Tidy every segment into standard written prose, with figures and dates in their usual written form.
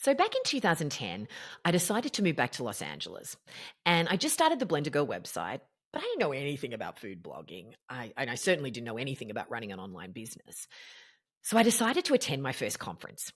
So back in 2010, I decided to move back to Los Angeles. And I just started the Blender Girl website, but I didn't know anything about food blogging. And I certainly didn't know anything about running an online business. So I decided to attend my first conference.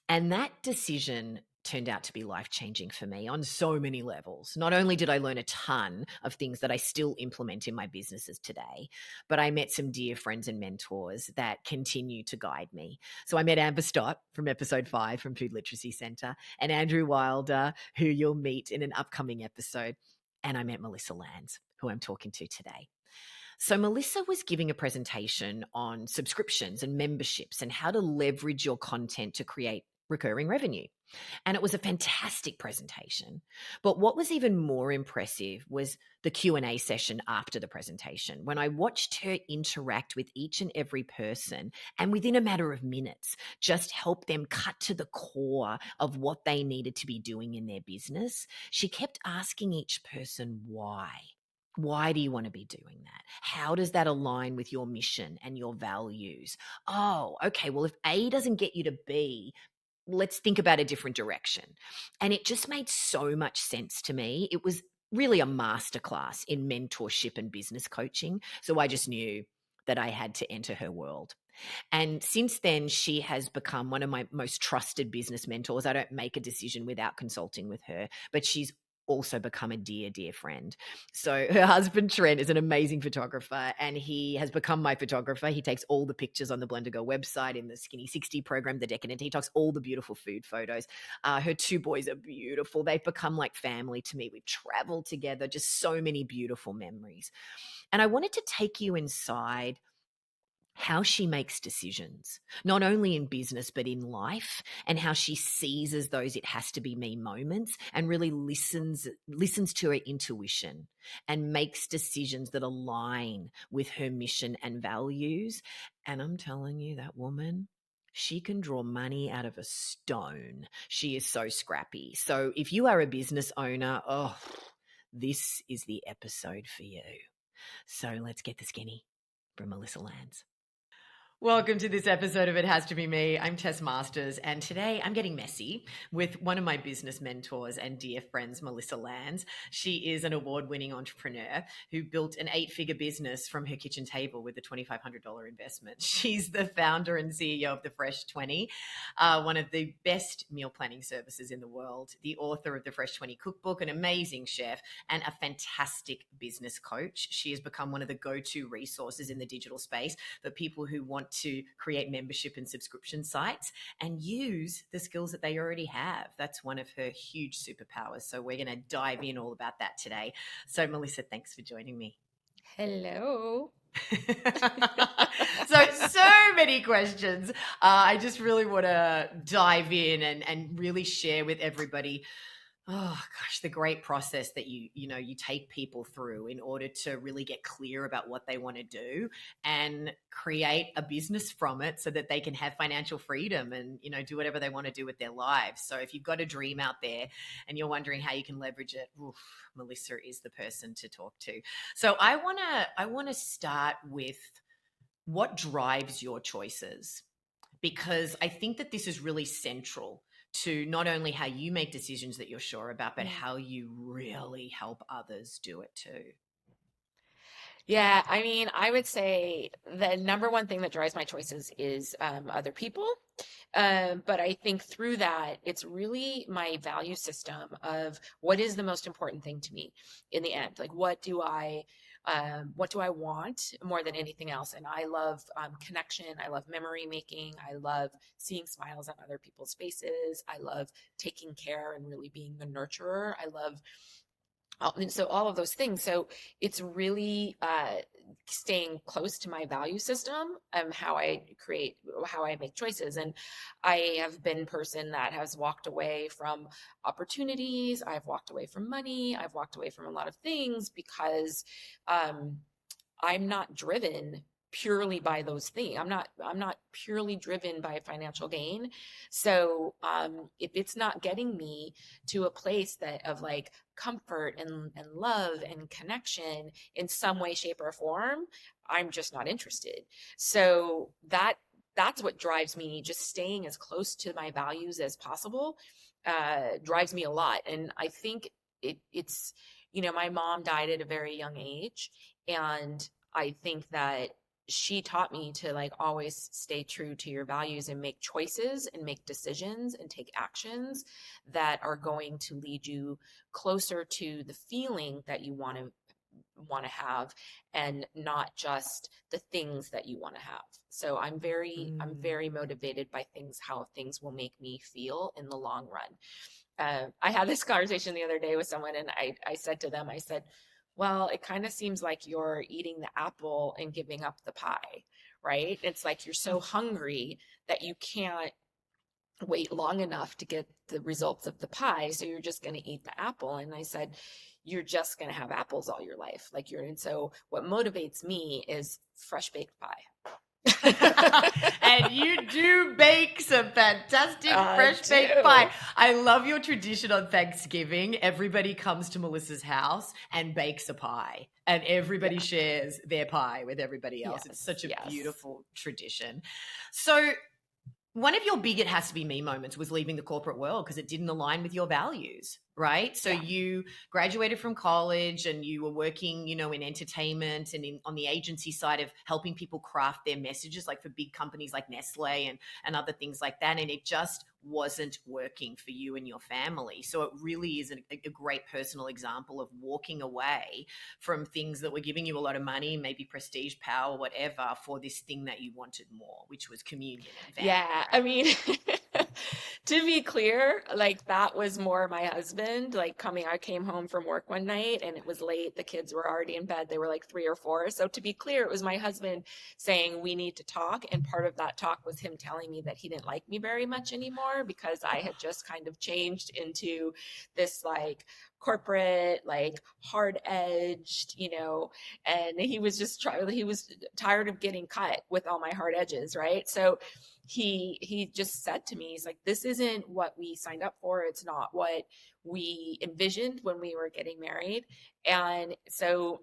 And that decision turned out to be life-changing for me on so many levels. Not only did I learn a ton of things that I still implement in my businesses today, but I met some dear friends and mentors that continue to guide me. So I met Amber Stott from episode 5 from Food Literacy Center and Andrew Wilder, who you'll meet in an upcoming episode. And I met Melissa Lanz, who I'm talking to today. So, Melissa was giving a presentation on subscriptions and memberships and how to leverage your content to create recurring revenue. And it was a fantastic presentation. But what was even more impressive was the Q&A session after the presentation, when I watched her interact with each and every person and within a matter of minutes, just help them cut to the core of what they needed to be doing in their business. She kept asking each person why. Why do you want to be doing that? How does that align with your mission and your values? Oh, okay. Well, if A doesn't get you to B, let's think about a different direction. And it just made so much sense to me. It was really a masterclass in mentorship and business coaching. So I just knew that I had to enter her world. And since then, she has become one of my most trusted business mentors. I don't make a decision without consulting with her, but she's also become a dear, dear friend. So her husband, Trent, is an amazing photographer and he has become my photographer. He takes all the pictures on the Blender Girl website in the Skinny 60 program, the Decadent. He takes all the beautiful food photos. Her 2 boys are beautiful. They've become like family to me. We've traveled together, just so many beautiful memories. And I wanted to take you inside how she makes decisions, not only in business, but in life, and how she seizes those it has to be me moments and really listens to her intuition and makes decisions that align with her mission and values. And I'm telling you, that woman, she can draw money out of a stone. She is so scrappy. So if you are a business owner, oh, this is the episode for you. So let's get the skinny from Melissa Lanz. Welcome to this episode of It Has to Be Me. I'm Tess Masters, and today I'm getting messy with one of my business mentors and dear friends, Melissa Lanz. She is an award-winning entrepreneur who built an 8-figure business from her kitchen table with a $2,500 investment. She's the founder and CEO of The Fresh 20, one of the best meal planning services in the world, the author of the Fresh 20 cookbook, an amazing chef, and a fantastic business coach. She has become one of the go-to resources in the digital space for people who want to create membership and subscription sites and use the skills that they already have. That's one of her huge superpowers. So we're going to dive in all about that today. So Melissa, thanks for joining me. Hello. So many questions. I just really want to dive in and really share with everybody, oh gosh, the great process that you take people through in order to really get clear about what they want to do and create a business from it so that they can have financial freedom and do whatever they want to do with their lives. So if you've got a dream out there and you're wondering how you can leverage it, Melissa is the person to talk to. So I want to start with what drives your choices, because I think that this is really central to not only how you make decisions that you're sure about, but how you really help others do it too. Yeah, I mean, I would say the number one thing that drives my choices is other people. But I think through that, it's really my value system of what is the most important thing to me in the end. Like, what do I want more than anything else? And I love connection. I love memory making. I love seeing smiles on other people's faces. I love taking care and really being the nurturer. I love and so all of those things. So it's really staying close to my value system, how I make choices. And I have been a person that has walked away from opportunities. I've walked away from money. I've walked away from a lot of things because I'm not driven purely by those things. I'm not purely driven by financial gain. So if it's not getting me to a place that of like comfort and love and connection in some way, shape, or form, I'm just not interested. So that's what drives me, just staying as close to my values as possible. drives me a lot. And I think it's, my mom died at a very young age. And I think that she taught me to like always stay true to your values and make choices and make decisions and take actions that are going to lead you closer to the feeling that you want to have, and not just the things that you want to have. So I'm Mm. very motivated by things, how things will make me feel in the long run. I had this conversation the other day with someone, and I said to them, I said, well, it kind of seems like you're eating the apple and giving up the pie, right? It's like you're so hungry that you can't wait long enough to get the results of the pie. So you're just going to eat the apple. And I said, you're just going to have apples all your life. And so what motivates me is fresh baked pie. And you do bake some fantastic I fresh baked do. pie. I love your tradition on Thanksgiving. Everybody comes to Melissa's house and bakes a pie, and everybody Yeah. shares their pie with everybody else. It's Yes. such a Yes. beautiful tradition. So, one of your big it has to be me moments was leaving the corporate world because it didn't align with your values, right? So Yeah. you graduated from college and you were working, in entertainment and on the agency side of helping people craft their messages, like for big companies like Nestle and other things like that. And it just wasn't working for you and your family. So it really is a great personal example of walking away from things that were giving you a lot of money, maybe prestige, power, whatever, for this thing that you wanted more, which was communion and family, Yeah, I right? mean, to be clear, like that was more my husband, like I came home from work one night and it was late. The kids were already in bed. They were like 3 or 4. So to be clear, it was my husband saying, we need to talk. And part of that talk was him telling me that he didn't like me very much anymore because I had just kind of changed into this like corporate, like hard edged, and he was tired of getting cut with all my hard edges, right? So he just said to me, he's like, this isn't what we signed up for. It's not what we envisioned when we were getting married. And so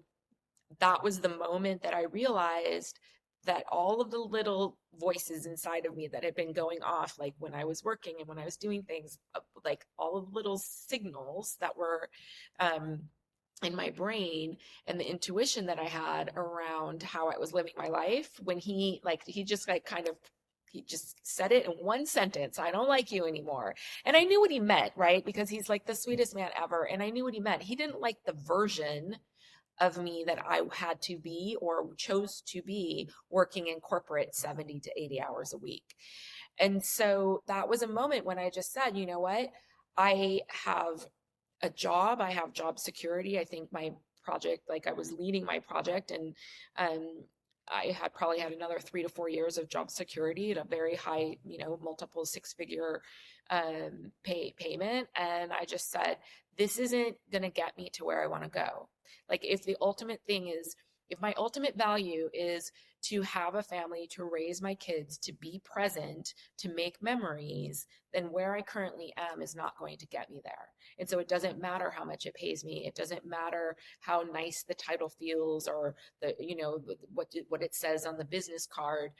that was the moment that I realized that all of the little voices inside of me that had been going off, like when I was working and when I was doing things, like all of the little signals that were um, in my brain, and the intuition that I had around how I was living my life, when he just like kind of he just said it in one sentence, I don't like you anymore. And I knew what he meant, right? Because he's like the sweetest man ever. And I knew what he meant. He didn't like the version of me that I had to be or chose to be working in corporate 70 to 80 hours a week. And so that was a moment when I just said, you know what? I have a job, I have job security. I think my project, like I was leading my project, and um, I had probably had another 3 to 4 years of job security at a very high, multiple six-figure payment. And I just said, this isn't going to get me to where I want to go. Like if my ultimate value is to have a family, to raise my kids, to be present, to make memories, then where I currently am is not going to get me there. And so it doesn't matter how much it pays me. It doesn't matter how nice the title feels or what it says on the business card.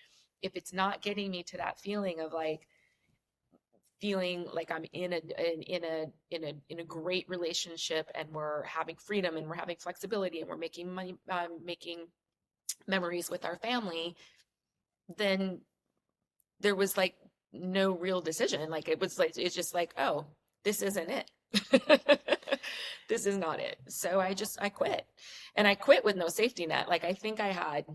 If it's not getting me to that feeling of like feeling like I'm in a great relationship, and we're having freedom and we're having flexibility and we're making money, making memories with our family, then there was like no real decision. Like it was like, it's just like, oh, this isn't it. This is not it. So I quit, and I quit with no safety net. Like I think I had,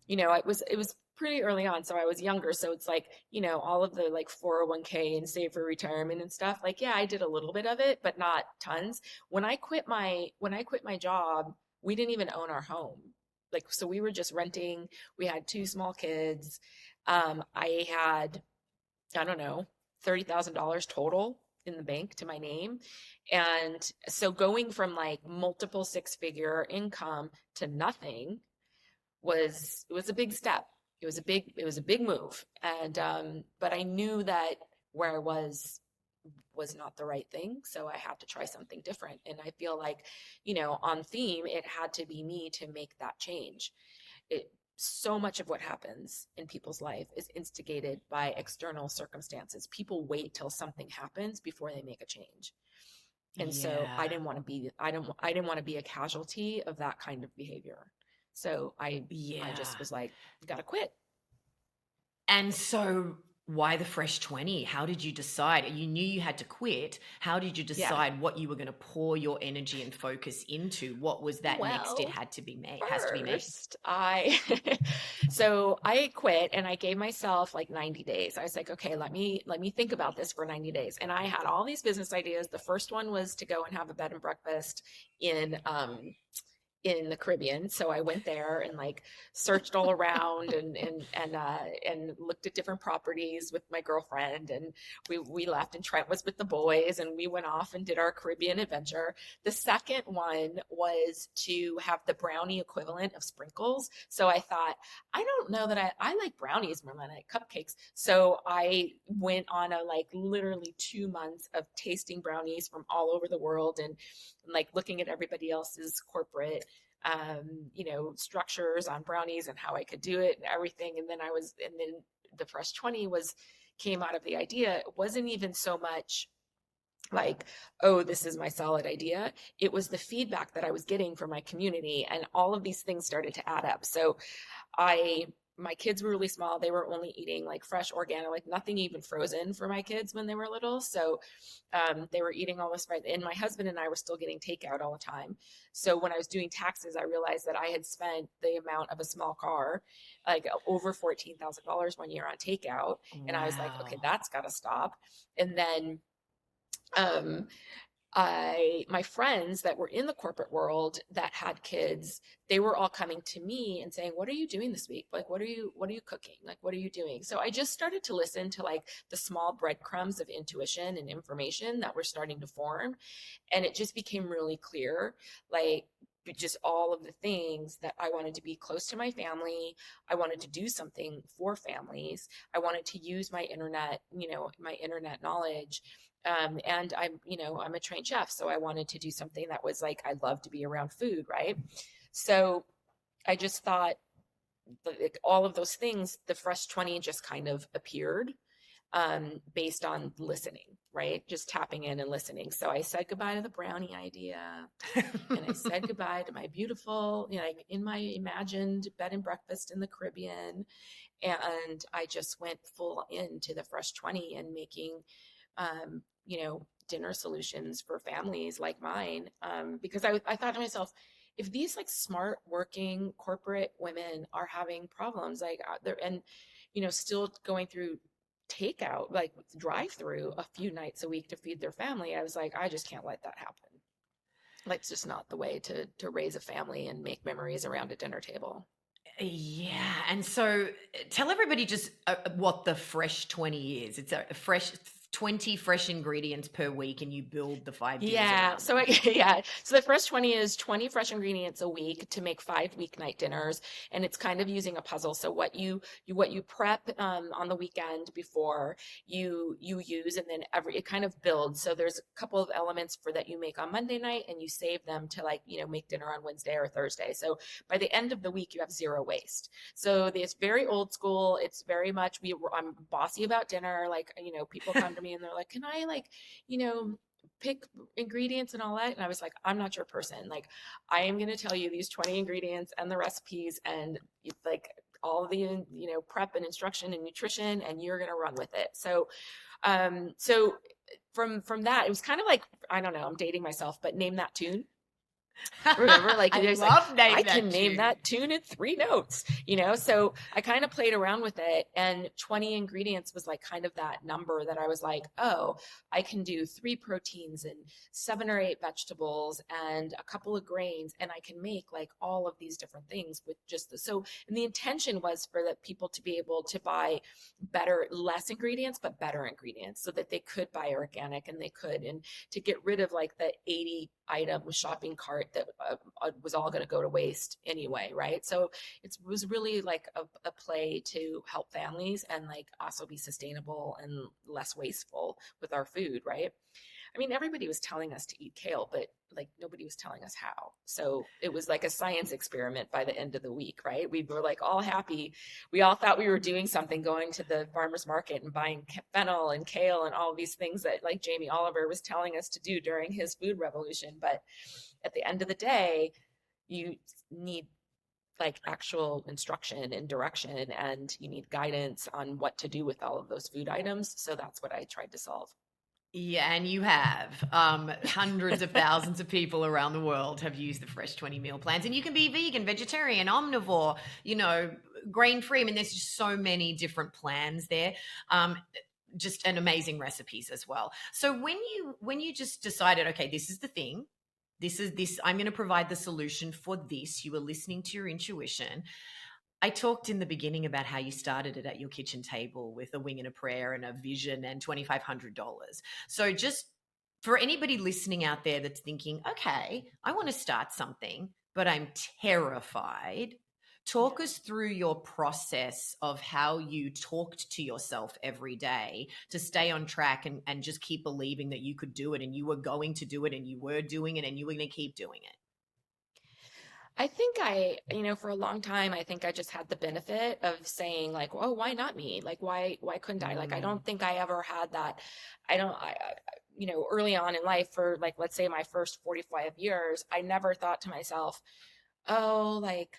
it was pretty early on. So I was younger. So it's like, all of the like 401k and save for retirement and stuff. Like, yeah, I did a little bit of it, but not tons. When I quit my job, we didn't even own our home. Like, so we were just renting. We had 2 small kids. I had, I don't know, $30,000 total in the bank to my name. And so going from like multiple six-figure income to nothing was a big step. It was a big move. And but I knew that where I was not the right thing. So I had to try something different. And I feel like, on theme, it had to be me to make that change. It so much of what happens in people's life is instigated by external circumstances. People wait till something happens before they make a change. And so Yeah. I didn't want to be a casualty of that kind of behavior. So I Yeah. just was like, gotta quit. And so why the fresh 20? How did you decide? You knew you had to quit. How did you Yeah. decide what you were going to pour your energy and focus into? What was that next step Well, had to be made, has to be made? first I so I quit and I gave myself like 90 days. I was like, okay, let me think about this for 90 days. And I had all these business ideas. The first one was to go and have a bed and breakfast in the Caribbean. So I went there and like searched all around and looked at different properties with my girlfriend, and we left, and Trent was with the boys, and we went off and did our Caribbean adventure. The second one was to have the brownie equivalent of sprinkles. So I thought, I don't know that I like brownies more than I like cupcakes. So I went on a like literally 2 months of tasting brownies from all over the world, and like looking at everybody else's corporate structures on brownies and how I could do it and everything. And then the Fresh 20 came out of the idea. It wasn't even so much like, oh, this is my solid idea. It was the feedback that I was getting from my community, and all of these things started to add up. So I my kids were really small. They were only eating like fresh organic, like nothing even frozen for my kids when they were little. So they were eating almost right. And my husband and I were still getting takeout all the time. So when I was doing taxes, I realized that I had spent the amount of a small car, like over $14,000 one year on takeout. And I was like, okay, Wow. that's got to stop. And then um, my friends that were in the corporate world that had kids, they were all coming to me and saying, what are you doing this week? Like, what are you cooking? Like, what are you doing? So I just started to listen to like the small breadcrumbs of intuition and information that were starting to form. And it just became really clear, like, just all of the things that I wanted to be close to my family. I wanted to do something for families. I wanted to use my internet knowledge. And I'm a trained chef, so I wanted to do something that was like, I love to be around food, right? So I just thought, like, all of those things, the Fresh 20 just kind of appeared based on listening, right? Just tapping in and listening. So I said goodbye to the brownie idea, and I said goodbye to my beautiful, like in my imagined bed and breakfast in the Caribbean. And I just went full into the Fresh 20 and making, dinner solutions for families like mine. Because I thought to myself, if these like smart working corporate women are having problems, like they're, and, still going through takeout, like drive through a few nights a week to feed their family, I was like, I just can't let that happen. Like, it's just not the way to raise a family and make memories around a dinner table. Yeah, and so tell everybody just what the fresh 20 is. It's a fresh 20 fresh ingredients per week, and you build the 5 dinners Yeah. around them. Yeah. So the Fresh 20 is 20 fresh ingredients a week to make 5 weeknight dinners. And it's kind of using a puzzle. So what you prep on the weekend before you use, and then it kind of builds. So there's a couple of elements for that you make on Monday night, and you save them to like, make dinner on Wednesday or Thursday. So by the end of the week, you have zero waste. So it's very old school. It's very much I'm bossy about dinner. Like, people come to me and they're like, can I like, you know, pick ingredients and all that? And I was like, I'm not your person. Like, I am going to tell you these 20 ingredients and the recipes and like all the, prep and instruction and nutrition, and you're going to run with it. So from that, it was kind of like, I don't know, I'm dating myself, but name that tune. Remember, like I it was like, love Name I That can name Tune. that tune in 3 notes. So I kind of played around with it, and 20 ingredients was like kind of that number that I was like, oh, I can do 3 proteins and 7 or 8 vegetables and a couple of grains, and I can make like all of these different things with just and the intention was for the people to be able to buy less ingredients, but better ingredients, so that they could buy organic, and to get rid of like the 80 item shopping cart that was all going to go to waste anyway, right? So it was really like a play to help families and like also be sustainable and less wasteful with our food, right? I mean, everybody was telling us to eat kale, but like nobody was telling us how. So it was like a science experiment by the end of the week, right? We were like all happy. We all thought we were doing something, going to the farmer's market and buying fennel and kale and all of these things that like Jamie Oliver was telling us to do during his food revolution. But at the end of the day, you need like actual instruction and direction, and you need guidance on what to do with all of those food items. So that's what I tried to solve. Yeah, and you have. Hundreds of thousands of people around the world have used the Fresh 20 meal plans. And you can be vegan, vegetarian, omnivore, grain free. I mean, there's just so many different plans there. Just an amazing recipes as well. So when you just decided, okay, this is the thing, this, I'm going to provide the solution for this. You were listening to your intuition. I talked in the beginning about how you started it at your kitchen table with a wing and a prayer and a vision and $2,500. So just for anybody listening out there that's thinking, okay, I want to start something, but I'm terrified. Talk us through your process of how you talked to yourself every day to stay on track and just keep believing that you could do it and you were going to do it and you were doing it and you were going to keep doing it. I think for a long time, I think I just had the benefit of saying like, oh, why not me? Like, why couldn't I? Like, I Mm. don't think I ever had that. Early on in life for like, let's say my first 45 years, I never thought to myself, oh, like,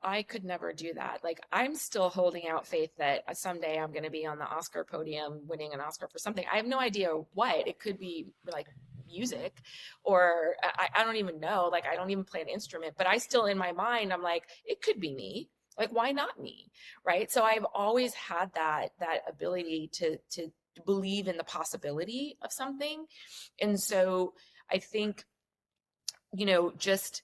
I could never do that. Like, I'm still holding out faith that someday I'm going to be on the Oscar podium winning an Oscar for something. I have no idea what. It could be like music, or I don't even know. Like, I don't even play an instrument, but I still, in my mind, I'm like, it could be me. Like, why not me? Right. So I've always had that ability to believe in the possibility of something. And so I think, just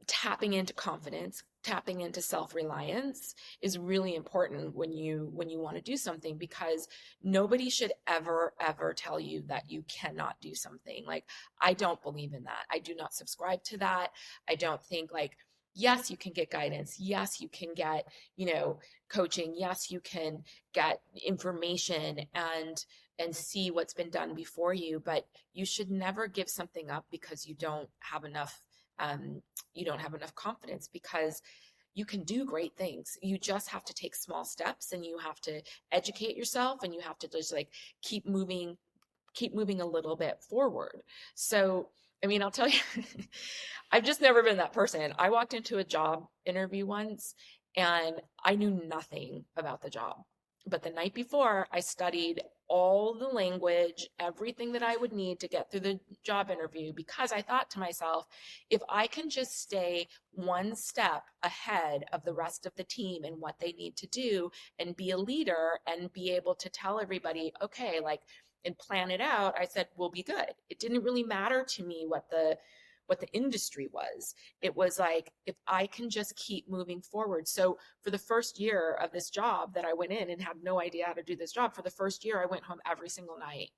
tapping into confidence, tapping into self-reliance is really important when you want to do something, because nobody should ever tell you that you cannot do something. Like, I don't believe in that. I do not subscribe to that. I don't think like, yes, you can get guidance, yes, you can get, coaching, yes, you can get information and see what's been done before you, but you should never give something up because um, you don't have enough confidence, because you can do great things. You just have to take small steps, and you have to educate yourself, and you have to just like keep moving a little bit forward. So, I mean, I'll tell you, I've just never been that person. I walked into a job interview once and I knew nothing about the job. But the night before, I studied all the language, everything that I would need to get through the job interview, because I thought to myself, if I can just stay one step ahead of the rest of the team and what they need to do and be a leader and be able to tell everybody, okay, like, and plan it out, I said, we'll be good. It didn't really matter to me what the industry was. It was like, if I can just keep moving forward. So for the first year of this job that I went in and had no idea how to do this job, for the first year, I went home every single night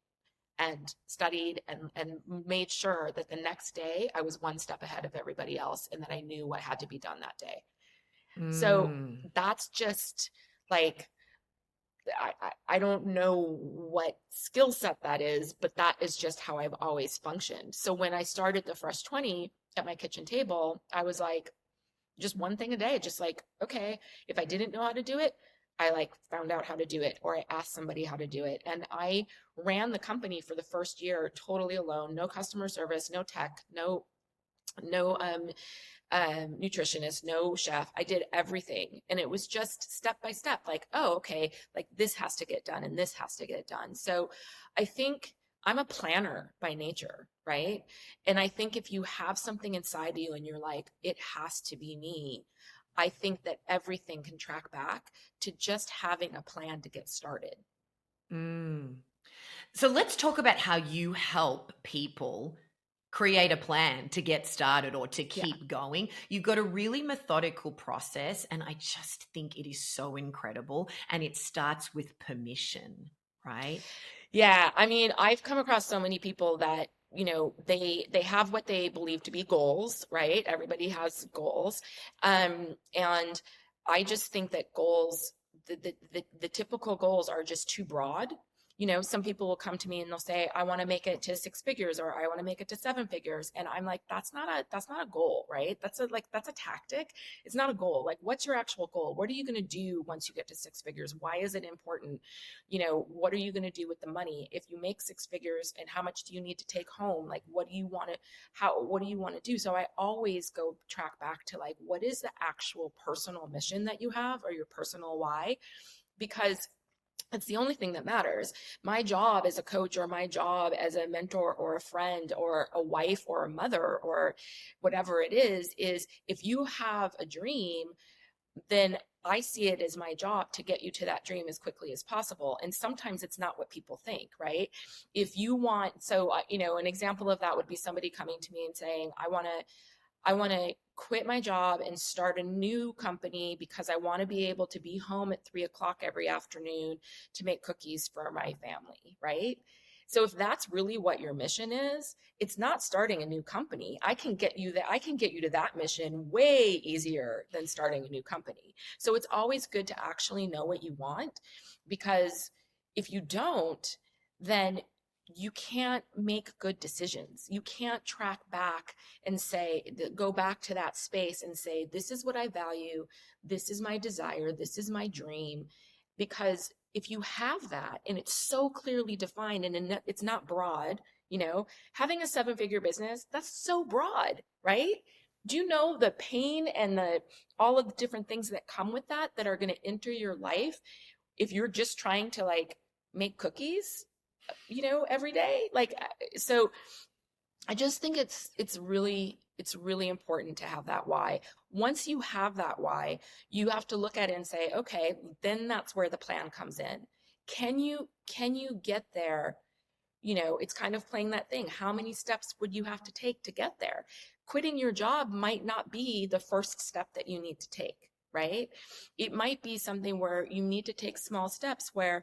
and studied and made sure that the next day I was one step ahead of everybody else and that I knew what had to be done that day. So Mm. that's just like, I don't know what skill set that is, but that is just how I've always functioned. So when I started the Fresh 20 at my kitchen table, I was like, just one thing a day, just like, okay, if I didn't know how to do it, I like found out how to do it, or I asked somebody how to do it. And I ran the company for the first year totally alone, no customer service, no tech, no nutritionist, no chef. I did everything. And it was just step by step, like, oh, okay, like this has to get done and this has to get done. So I think I'm a planner by nature, right? And I think if you have something inside you and you're like, it has to be me, I think that everything can track back to just having a plan to get started. Mm. So let's talk about how you help people create a plan to get started or to Yeah. keep going. You've got a really methodical process, and I just think it is so incredible. And it starts with permission, right? Yeah, I mean, I've come across so many people that, they have what they believe to be goals, right? Everybody has goals. And I just think that goals, the typical goals are just too broad. some people will come to me and they'll say, I want to make it to 6 figures, or I want to make it to 7 figures. And I'm like, that's not a goal, right? That's a tactic. It's not a goal. Like, what's your actual goal? What are you going to do once you get to 6 figures? Why is it important? What are you going to do with the money? If you make 6 figures, and how much do you need to take home? Like, what do you want to do? So I always go track back to, like, what is the actual personal mission that you have, or your personal why? Because it's the only thing that matters. My job as a coach, or my job as a mentor, or a friend, or a wife, or a mother, or whatever it is if you have a dream, then I see it as my job to get you to that dream as quickly as possible. And sometimes it's not what people think, right? If you want, so, an example of that would be somebody coming to me and saying, I want to quit my job and start a new company because I want to be able to be home at 3 o'clock every afternoon to make cookies for my family, right? So if that's really what your mission is, it's not starting a new company. I can get you to that mission way easier than starting a new company. So it's always good to actually know what you want, because if you don't, then you can't make good decisions. You can't track back and say, go back to that space and say, this is what I value. This is my desire. This is my dream. Because if you have that and it's so clearly defined, and it's not broad, having a 7-figure business, that's so broad, right? Do you know the pain and all of the different things that come with that are going to enter your life if you're just trying to, like, make cookies, every day? Like, so I just think it's really important to have that why. Once you have that why, you have to look at it and say, okay, then that's where the plan comes in. Can you get there? It's kind of playing that thing. How many steps would you have to take to get there? Quitting your job might not be the first step that you need to take, right? It might be something where you need to take small steps where,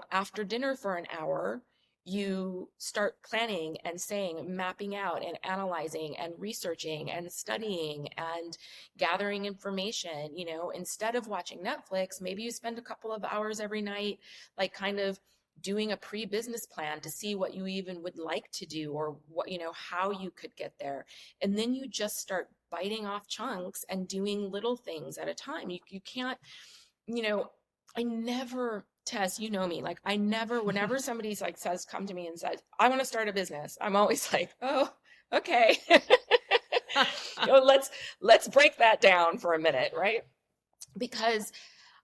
after dinner for an hour, you start planning and saying, mapping out and analyzing and researching and studying and gathering information. Instead of watching Netflix, maybe you spend a couple of hours every night, like, kind of doing a pre-business plan to see what you even would like to do, or what, how you could get there. And then you just start biting off chunks and doing little things at a time. You can't, you know, I never, Tess, you know me, like, I never, whenever somebody's like come to me and says, I want to start a business, I'm always like, oh, okay. Let's break that down for a minute, right? Because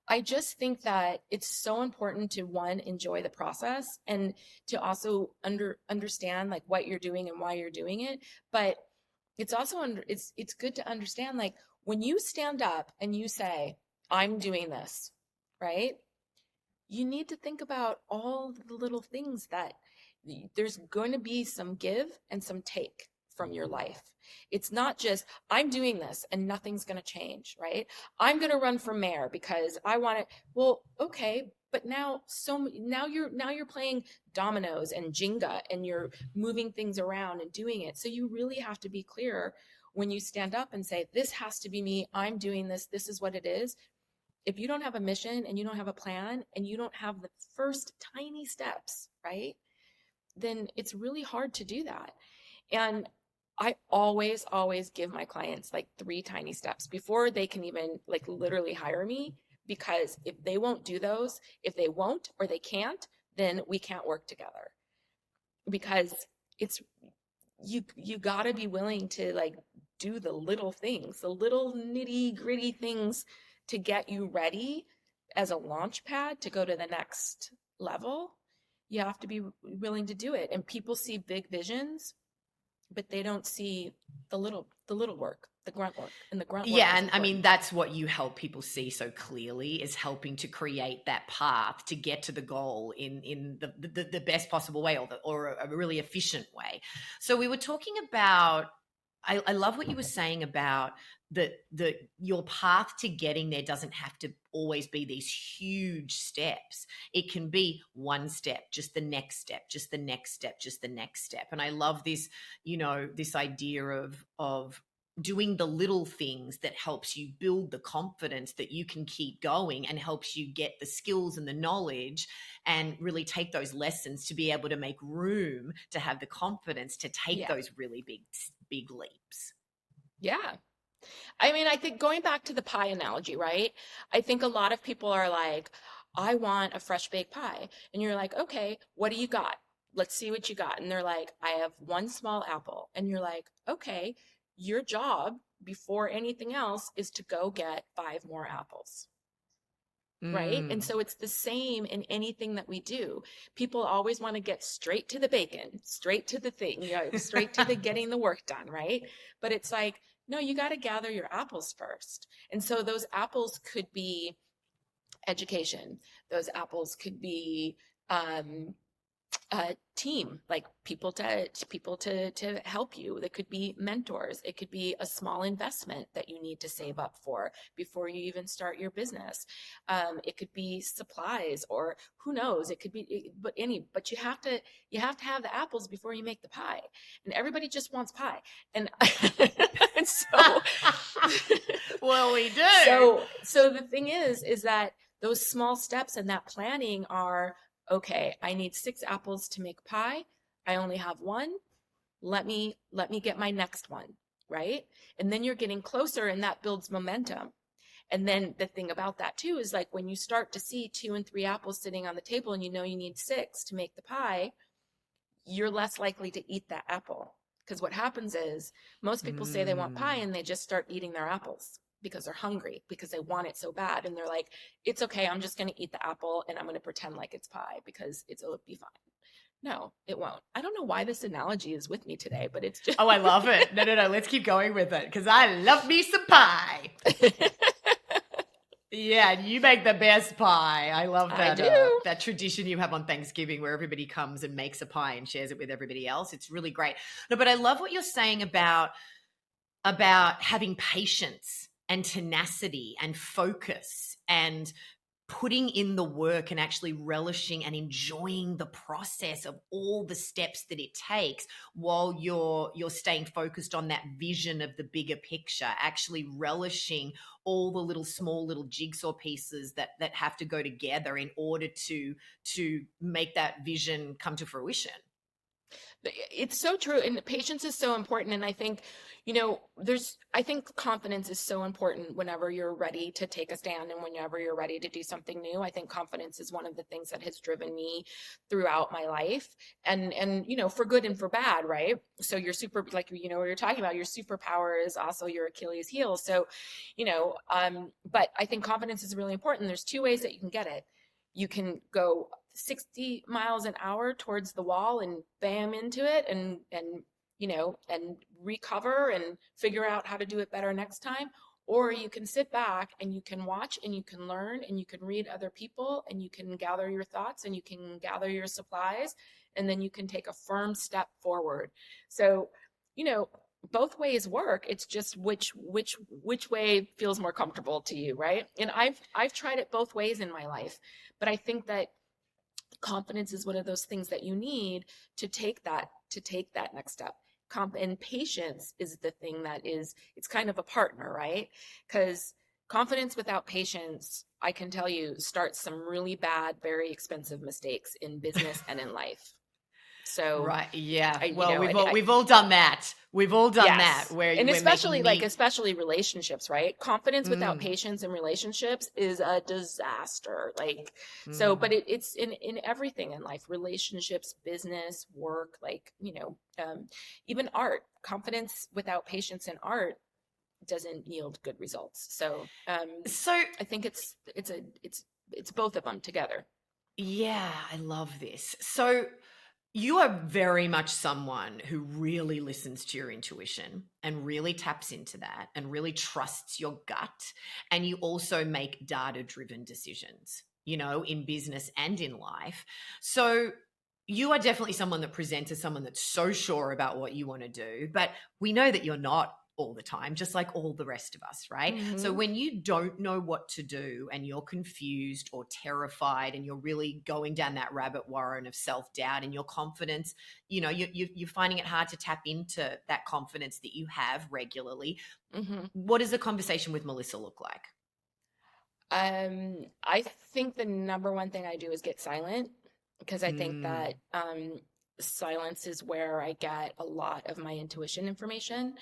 I just think that it's so important to, one, enjoy the process, and to also understand, like, what you're doing and why you're doing it. But it's also it's good to understand, like, when you stand up and you say, I'm doing this, right? You need to think about all the little things that there's going to be some give and some take from your life. It's not just, I'm doing this and nothing's going to change, right? I'm going to run for mayor because I want it. Well, okay, but now you're playing dominoes and Jenga, and you're moving things around and doing it. So you really have to be clear when you stand up and say, this has to be me. I'm doing this. This is what it is. If you don't have a mission and you don't have a plan and you don't have the first tiny steps, right, then it's really hard to do that. And I always give my clients, like, 3 tiny steps before they can even, like, literally hire me, because if they won't do those, if they won't or they can't, then we can't work together. Because it's, you got to be willing to, like, do the little things, the little nitty gritty things, to get you ready as a launch pad to go to the next level. You have to be willing to do it. And people see big visions, but they don't see the little work, the grunt work. And the grunt work Yeah, is and I mean, important. that's what you help people see so clearly, is helping to create that path to get to the goal in the best possible way, or a really efficient way. So we were talking about, I love what you were saying about the your path to getting there doesn't have to always be these huge steps. It can be one step, just the next step, just the next step, just the next step. And I love this, this idea of doing the little things that helps you build the confidence that you can keep going and helps you get the skills and the knowledge and really take those lessons to be able to make room to have the confidence to take Yeah. those really big leaps. Yeah. I mean, I think going back to the pie analogy, right? I think a lot of people are like, I want a fresh baked pie. And you're like, okay, what do you got? Let's see what you got. And they're like, I have one small apple. And you're like, okay, your job before anything else is to go get 5 more apples. Right. And Mm. so it's the same in anything that we do. People always want to get straight to the bacon, straight to the thing, straight to the getting the work done. Right. But it's like, no, you got to gather your apples first. And so those apples could be education. Those apples could be a team, like people to help you. That could be mentors. It could be a small investment that you need to save up for before you even start your business. It could be supplies, or who knows, it could be, but you have to have the apples before you make the pie. And everybody just wants pie. And and so Well, we do. so the thing is that those small steps and that planning are, okay, I need 6 apples to make pie. I only have one. Let me get my next one, right? And then you're getting closer, and that builds momentum. And then the thing about that too is, like, when you start to see 2 and 3 apples sitting on the table and you know you need 6 to make the pie, you're less likely to eat that apple. Because what happens is most people say they want pie and they just start eating their apples because they're hungry, because they want it so bad. And they're like, it's okay, I'm just going to eat the apple and I'm going to pretend like it's pie because it'll be fine. No, it won't. I don't know why this analogy is with me today, but it's just. Oh, I love it. No. Let's keep going with it because I love me some pie. Yeah, you make the best pie. I love that. I do. That tradition you have on Thanksgiving where everybody comes and makes a pie and shares it with everybody else. It's really great. No, but I love what you're saying about having patience and tenacity and focus and putting in the work and actually relishing and enjoying the process of all the steps that it takes while you're staying focused on that vision of the bigger picture, actually relishing all the small little jigsaw pieces that have to go together in order to make that vision come to fruition. It's so true. And patience is so important. And I think, I think confidence is so important whenever you're ready to take a stand and whenever you're ready to do something new. I think confidence is one of the things that has driven me throughout my life, and for good and for bad, right? So your super, like, what you're talking about, your superpower is also your Achilles heel. So, but I think confidence is really important. There's 2 ways that you can get it. You can go 60 miles an hour towards the wall and bam into it and recover and figure out how to do it better next time. Or you can sit back and you can watch and you can learn and you can read other people and you can gather your thoughts and you can gather your supplies, and then you can take a firm step forward. So, both ways work. It's just which way feels more comfortable to you, right? And I've tried it both ways in my life, but I think that confidence is one of those things that you need to take that next step. And patience is the thing that is, it's kind of a partner, right? Because confidence without patience, I can tell you, starts some really bad, very expensive mistakes in business and in life. So right, yeah. I, we've all done that. We've all done that. yes. Where And we're especially making especially relationships, right? Confidence without patience in relationships is a disaster. Like, so, but it's in everything in life, relationships, business, work, like, even art. Confidence without patience in art doesn't yield good results. So, so I think it's both of them together. yeah, I love this. So you are very much someone who really listens to your intuition and really taps into that and really trusts your gut. And you also make data-driven decisions, in business and in life. So you are definitely someone that presents as someone that's so sure about what you want to do, but we know that you're not all the time, just like all the rest of us, right? So Mm-hmm. when you don't know what to do and you're confused or terrified and you're really going down that rabbit warren of self-doubt and your confidence, you're finding it hard to tap into that confidence that you have regularly. Mm-hmm. What does a conversation with Melissa look like? I think the number one thing I do is get silent because I think Mm, that silence is where I get a lot of my intuition information.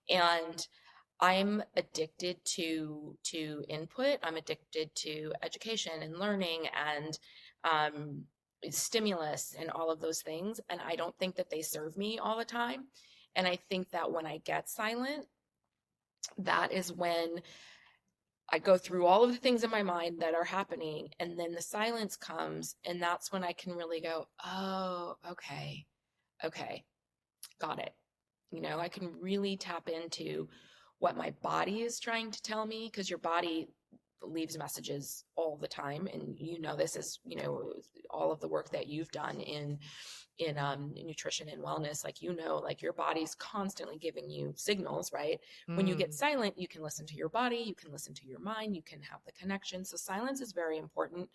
And I'm addicted to input. I'm addicted to education and learning and um, stimulus and all of those things. And I don't think that they serve me all the time. And I think that when I get silent, that is when I go through all of the things in my mind that are happening, and then the silence comes, and that's when I can really go, oh, okay, okay, got it. I can really tap into what my body is trying to tell me because your body leaves messages all the time. And this is, all of the work that you've done in nutrition and wellness, like, like your body's constantly giving you signals, right? When you get mm. silent, you can listen to your body, you can listen to your mind, you can have the connection. So silence is very important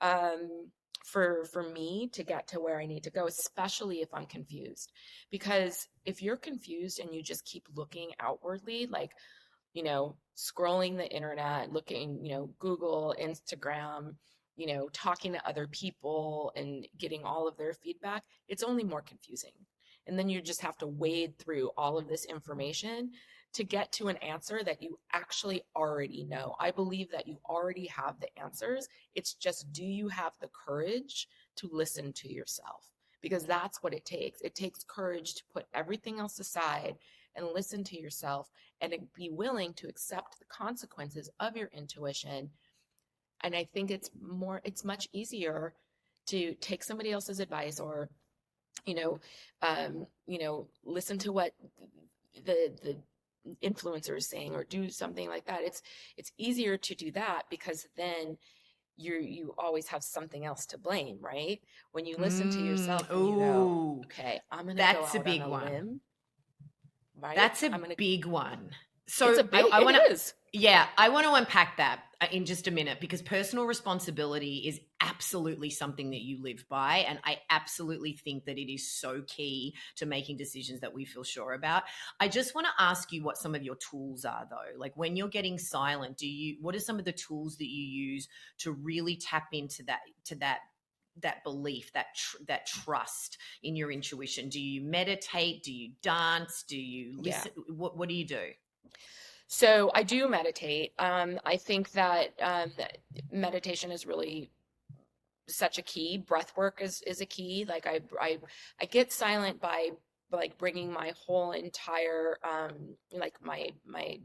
um, for me to get to where I need to go, especially if I'm confused. Because if you're confused and you just keep looking outwardly, like, scrolling the internet, looking, Google, Instagram, talking to other people and getting all of their feedback, it's only more confusing. And then you just have to wade through all of this information to get to an answer that you actually already know. I believe that you already have the answers. It's just, do you have the courage to listen to yourself? Because that's what it takes. It takes courage to put everything else aside and listen to yourself and be willing to accept the consequences of your intuition. And I think it's much easier to take somebody else's advice or, you know, listen to what the influencer is saying or do something like that. It's easier to do that because then you always have something else to blame, right? When you listen to yourself and you go, Ooh, okay, I'm gonna go that's a out on big a one. limb, right? That's a I'm gonna big one. It's So a I it want to, is. yeah, I want to unpack that in just a minute because personal responsibility is absolutely something that you live by. And I absolutely think that it is so key to making decisions that we feel sure about. I just want to ask you what some of your tools are, though. Like when you're getting silent, what are some of the tools that you use to really tap into that belief, that trust in your intuition? Do you meditate? Do you dance? Do you Yeah. listen? What do you do? So I do meditate. I think that meditation is really such a key. Breath work is a key. Like I get silent by like bringing my whole entire like my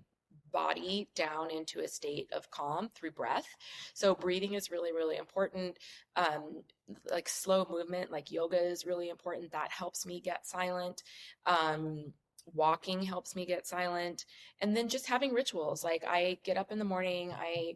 body down into a state of calm through breath. So breathing is really, really important. Um, like slow movement, like yoga is really important. That helps me get silent. Um, Walking helps me get silent. And then just having rituals. Like I get up in the morning, I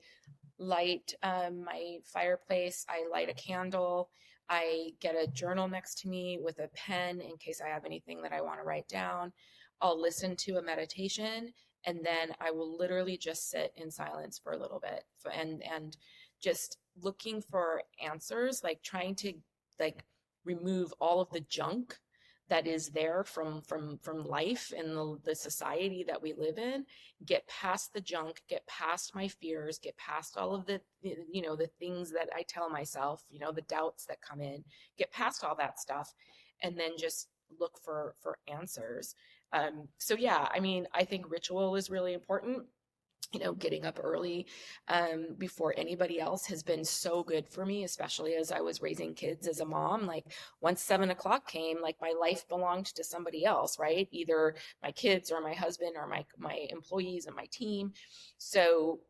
light my fireplace, I light a candle, I get a journal next to me with a pen in case I have anything that I want to write down. I'll listen to a meditation and then I will literally just sit in silence for a little bit and just looking for answers, like trying to like remove all of the junk that is there from life and the society that we live in, get past the junk, get past my fears, get past all of the things that I tell myself, the doubts that come in, get past all that stuff and then just look for answers. So yeah, I mean, I think ritual is really important. Getting up early before anybody else has been so good for me, especially as I was raising kids as a mom. Like once 7 o'clock came, like my life belonged to somebody else, right? Either my kids or my husband or my employees and my team. So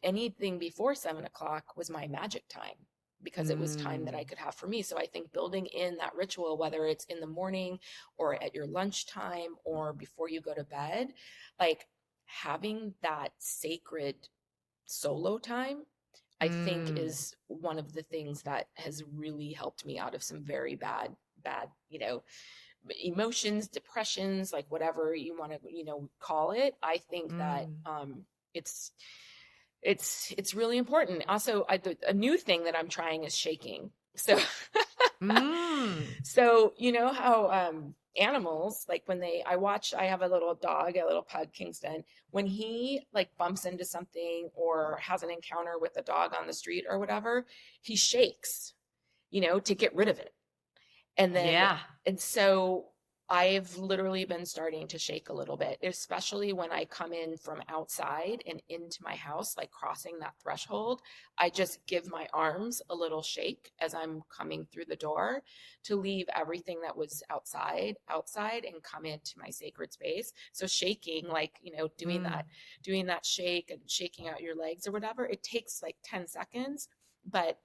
anything before 7 o'clock was my magic time because it was time that I Mm, could have for me. So I think building in that ritual, whether it's in the morning or at your lunchtime or before you go to bed, like having that sacred solo time, I think mm. is one of the things that has really helped me out of some very bad, emotions, depressions, like whatever you want to, call it. I think that Mm. it's it's really important. Also, a new thing that I'm trying is shaking. So Mm. so you know how animals, like when I have a little dog, a little pug, Kingston. When he like bumps into something or has an encounter with a dog on the street or whatever, he shakes, to get rid of it. And then, Yeah. and so I've literally been starting to shake a little bit, especially when I come in from outside and into my house, like crossing that threshold. I just give my arms a little shake as I'm coming through the door to leave everything that was outside and come into my sacred space. So shaking, like, Mm. doing that shake and shaking out your legs or whatever, it takes like 10 seconds, but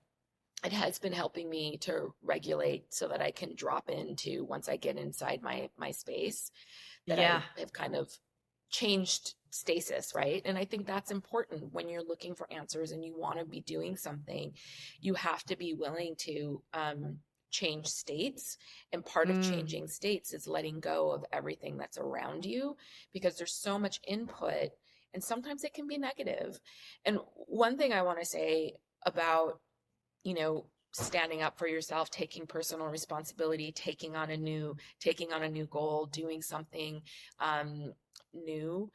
it has been helping me to regulate so that I can drop into, once I get inside my space, that I Yeah. have kind of changed stasis, right? And I think that's important when you're looking for answers and you want to be doing something. You have to be willing to change states. And part of Mm. changing states is letting go of everything that's around you, because there's so much input and sometimes it can be negative. And one thing I want to say about, standing up for yourself, taking personal responsibility, taking on a new goal, doing something new,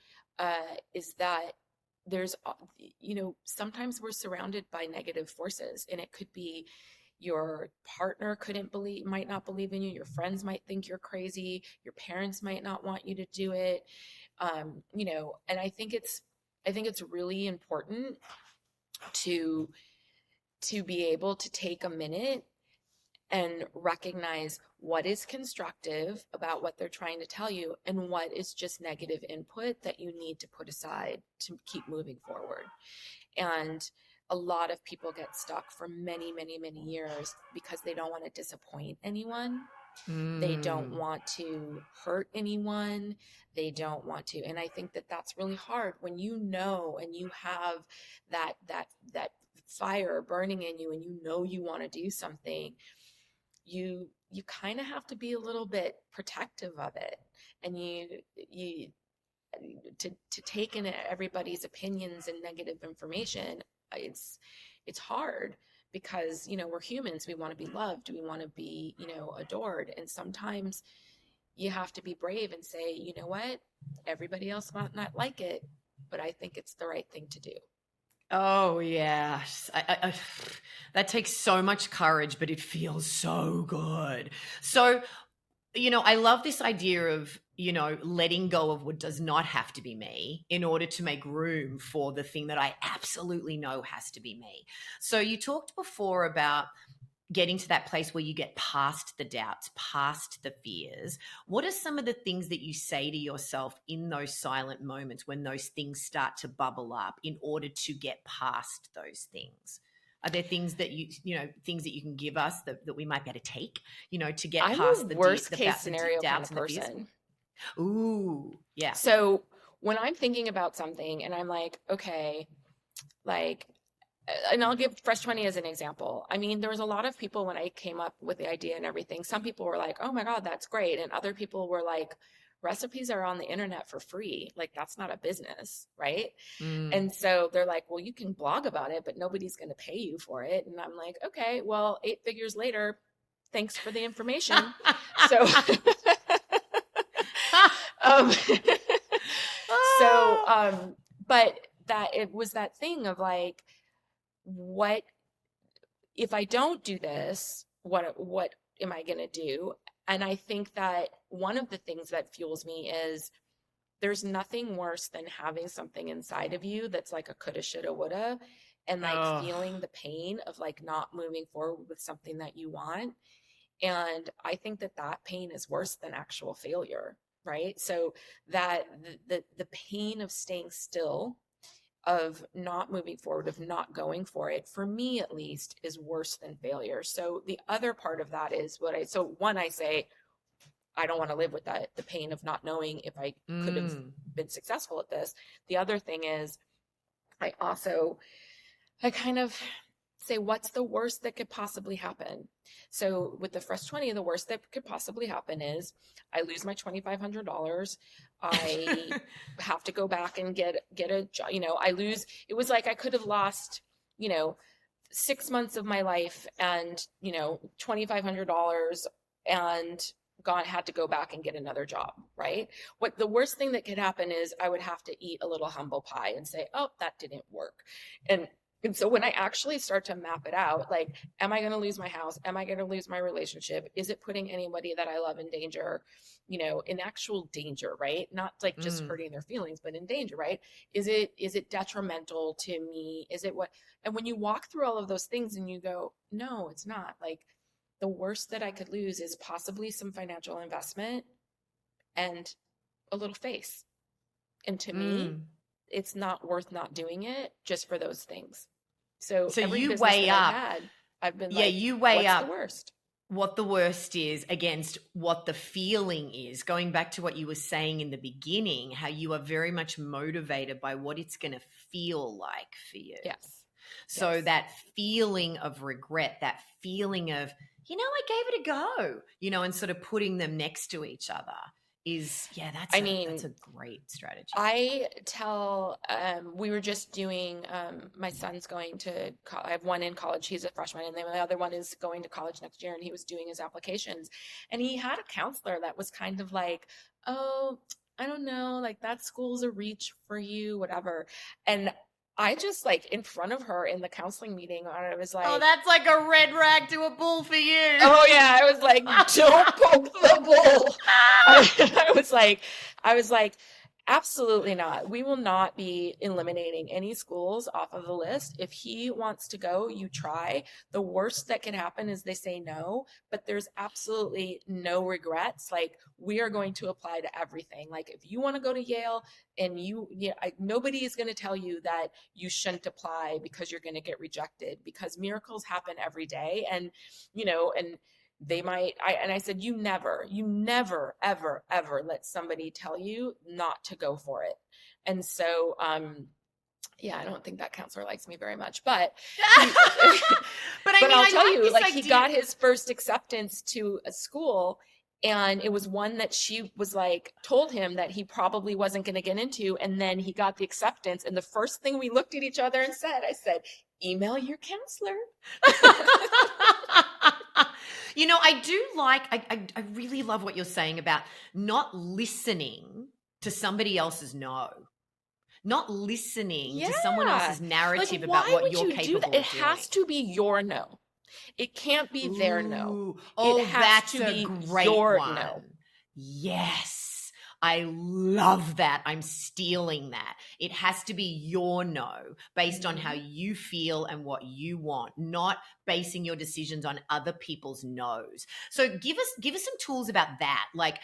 is that there's, sometimes we're surrounded by negative forces, and it could be your partner might not believe in you, your friends might think you're crazy, your parents might not want you to do it. And I think it's really important to be able to take a minute and recognize what is constructive about what they're trying to tell you and what is just negative input that you need to put aside to keep moving forward. And a lot of people get stuck for many, many, many years because they don't want to disappoint anyone. They don't Mm. want to hurt anyone. They don't want to. And I think that that's really hard when and you have that fire burning in you, and you want to do something. You kind of have to be a little bit protective of it, and you to take in everybody's opinions and negative information. It's hard, because we're humans. We want to be loved, we want to be adored, and sometimes you have to be brave and say, you know what, everybody else might not like it, but I think it's the right thing to do. Oh, yes. That takes so much courage, but it feels so good. So, I love this idea of, letting go of what does not have to be me in order to make room for the thing that I absolutely know has to be me. So, you talked before about getting to that place where you get past the doubts, past the fears. What are some of the things that you say to yourself in those silent moments when those things start to bubble up in order to get past those things? Are there things that things that you can give us that we might be able to take, to get I'm a past worst case scenario kind doubts of and the fears? person. Ooh, yeah. So when I'm thinking about something and I'm like, okay, like, and I'll give Fresh 20 as an example. I mean, there was a lot of people when I came up with the idea and everything. Some people were like, oh my God, that's great. And other people were like, recipes are on the internet for free. Like, that's not a business, right? Mm. And so they're like, well, you can blog about it, but nobody's going to pay you for it. And I'm like, okay, well, 8 figures later, thanks for the information. So, um, so, Ah. but that it was that thing of like, what if I don't do this? What am I going to do? And I think that one of the things that fuels me is there's nothing worse than having something inside of you that's like a coulda, shoulda, woulda, and like Oh. feeling the pain of like not moving forward with something that you want. And I think that pain is worse than actual failure, right? So that the pain of staying still, of not moving forward, of not going for it, for me at least, is worse than failure. So the other part of that is so one, I say, I don't want to live with that, the pain of not knowing if I could have Mm. been successful at this. The other thing is, I also, I kind of say, what's the worst that could possibly happen? So with the Fresh 20, the worst that could possibly happen is I lose my $2,500. I have to go back and get a job. I lose, it was like I could have lost, 6 months of my life and, $2,500 and had to go back and get another job, right? What the worst thing that could happen is I would have to eat a little humble pie and say, oh, that didn't work. And so when I actually start to map it out, like, am I going to lose my house? Am I going to lose my relationship? Is it putting anybody that I love in danger, in actual danger, right? Not like just hurting their feelings, but in danger, right? Is it detrimental to me? Is it what? And when you walk through all of those things and you go, no, it's not. Like, the worst that I could lose is possibly some financial investment and a little face. And to me, it's not worth not doing it just for those things. So every you business weigh that up. I've had, I've been You weigh what's up the worst? what the worst is against what the feeling is. Going back to what you were saying in the beginning, how you are very much motivated by what it's going to feel like for you. Yes. So Yes. that feeling of regret, that feeling of, I gave it a go, and sort of putting them next to each other is, that's a great strategy. I tell, we were just doing, my son's going to, I have one in college, he's a freshman, and then the other one is going to college next year, and he was doing his applications, and he had a counselor that was kind of like, oh, I don't know, like that school's a reach for you, whatever. And I just, like, in front of her in the counseling meeting, I was like, oh, that's like a red rag to a bull for you. Oh yeah, I was like, don't poke the bull. I was like, absolutely not. We will not be eliminating any schools off of the list. If he wants to go, you try. The worst that can happen is they say no, but there's absolutely no regrets. Like, we are going to apply to everything. Like, if you want to go to Yale and nobody is going to tell you that you shouldn't apply because you're going to get rejected, because miracles happen every day. And, and they might, I said, you never, ever, ever let somebody tell you not to go for it. And so, I don't think that counselor likes me very much, but, but I'll tell you, like, he got his first acceptance to a school, and it was one that she was like, told him that he probably wasn't going to get into. And then he got the acceptance. And the first thing we looked at each other and said, I said, email your counselor. I really love what you're saying about not listening to somebody else's no. Not listening to someone else's narrative about what you're capable of doing. It has to be your no. It can't be their no. Oh, it has that's to be a great your one. No. Yes. I love that. I'm stealing that. It has to be your no based on how you feel and what you want, not basing your decisions on other people's no's. So give us some tools about that. Like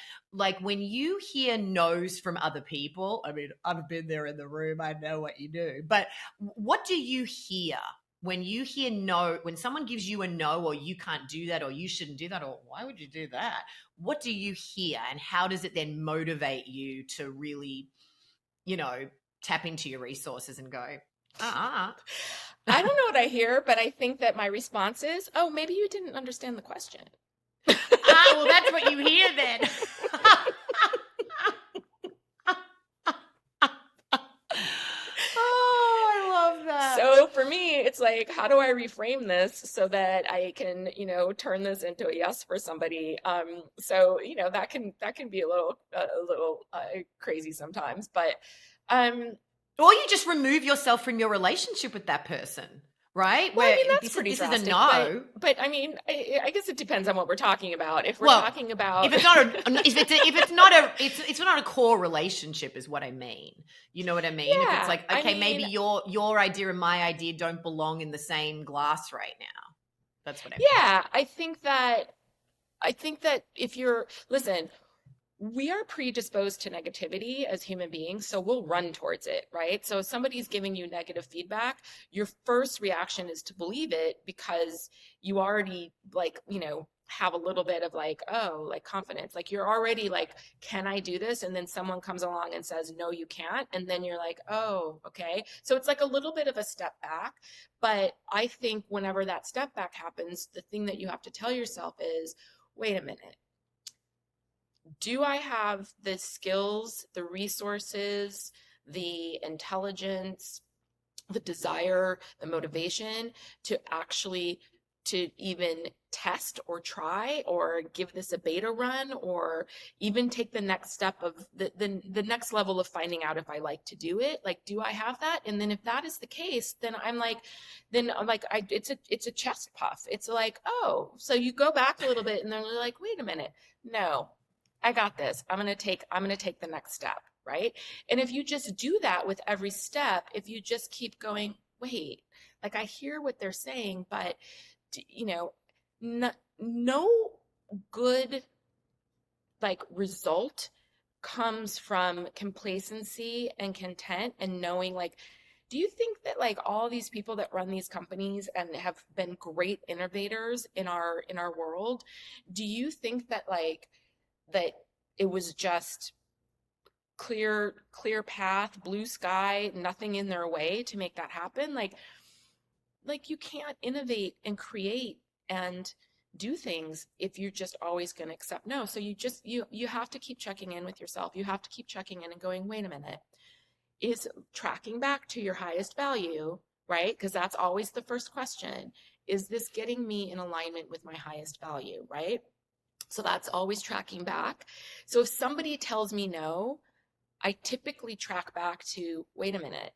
when you hear no's from other people, I mean, I've been there in the room. I know what you do. But what do you hear when you hear no, when someone gives you a no, or you can't do that, or you shouldn't do that, or why would you do that? What do you hear, and how does it then motivate you to really, tap into your resources and go, I don't know what I hear, but I think that my response is, oh, maybe you didn't understand the question. Well, that's what you hear then. So for me, it's like, how do I reframe this so that I can, turn this into a yes for somebody? So, that can be a little crazy sometimes, but, or you just remove yourself from your relationship with that person, right? Well, that's pretty drastic, is a no. But I mean, I guess it depends on what we're talking about. If we're talking about, if it's not a core relationship, is what I mean. You know what I mean? Yeah, if it's like, okay, maybe your idea and my idea don't belong in the same glass right now. That's what I mean. Yeah, I think that listen, we are predisposed to negativity as human beings, so we'll run towards it, right? So if somebody's giving you negative feedback, your first reaction is to believe it because you already, have a little bit of like, oh, like confidence. Like you're already like, can I do this? And then someone comes along and says, no, you can't. And then you're like, oh, okay. So it's like a little bit of a step back. But I think whenever that step back happens, the thing that you have to tell yourself is, wait a minute, do I have the skills, the resources, the intelligence, the desire, the motivation to actually to even test or try or give this a beta run or even take the next step of the next level of finding out if I like to do it? Like, do I have that? And then if that is the case, then I'm like it's a chest puff. It's like, oh, so you go back a little bit and then you're like, wait a minute, no, I got this. I'm gonna take the next step, right? And if you just do that with every step, if you just keep going, wait, like I hear what they're saying, but you know, no good like result comes from complacency and content and knowing like, do you think that like all these people that run these companies and have been great innovators in our world, do you think that like that it was just clear path, blue sky, nothing in their way to make that happen? Like you can't innovate and create and do things if you're just always going to accept no. So you have to keep checking in with yourself. You have to keep checking in and going, wait a minute, is tracking back to your highest value, right? Because that's always the first question. Is this getting me in alignment with my highest value, right? So that's always tracking back. So if somebody tells me no, I typically track back to, wait a minute,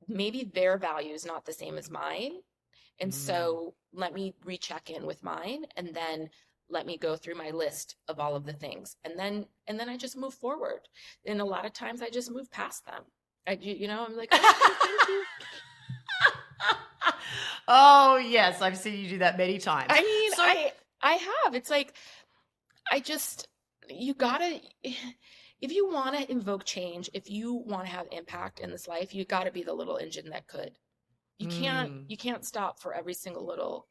maybe their value is not the same as mine. And Mm. so let me recheck in with mine and then let me go through my list of all of the things. And then I just move forward. And a lot of times I just move past them. I'm like, oh, okay, thank you. Oh, yes, I've seen you do that many times. I mean, So I have. It's like I just you gotta if you want to invoke change, if you want to have impact in this life, you got to be the little engine that could. mm, You can't stop for every single little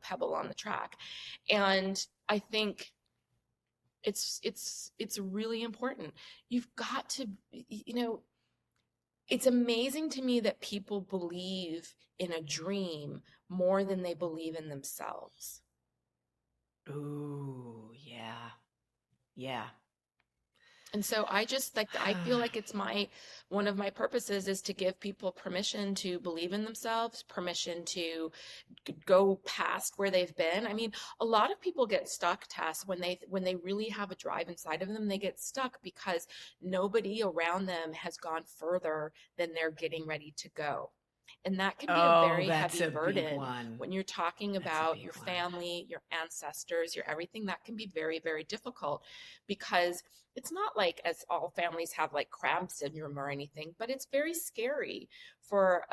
pebble on the track. And I think it's really important. You've got to it's amazing to me that people believe in a dream more than they believe in themselves. ooh, yeah, yeah. And so I just like I feel like it's my one of my purposes is to give people permission to believe in themselves, permission to go past where they've been. I mean, a lot of people get stuck, Tess, when they really have a drive inside of them, they get stuck because nobody around them has gone further than they're getting ready to go. And that can be a Oh, very that's heavy a big burden one. when you're talking That's a about big your one. family, your ancestors, your everything. That can be very, very difficult because it's not like as all families have like crab syndrome or anything, but it's very scary for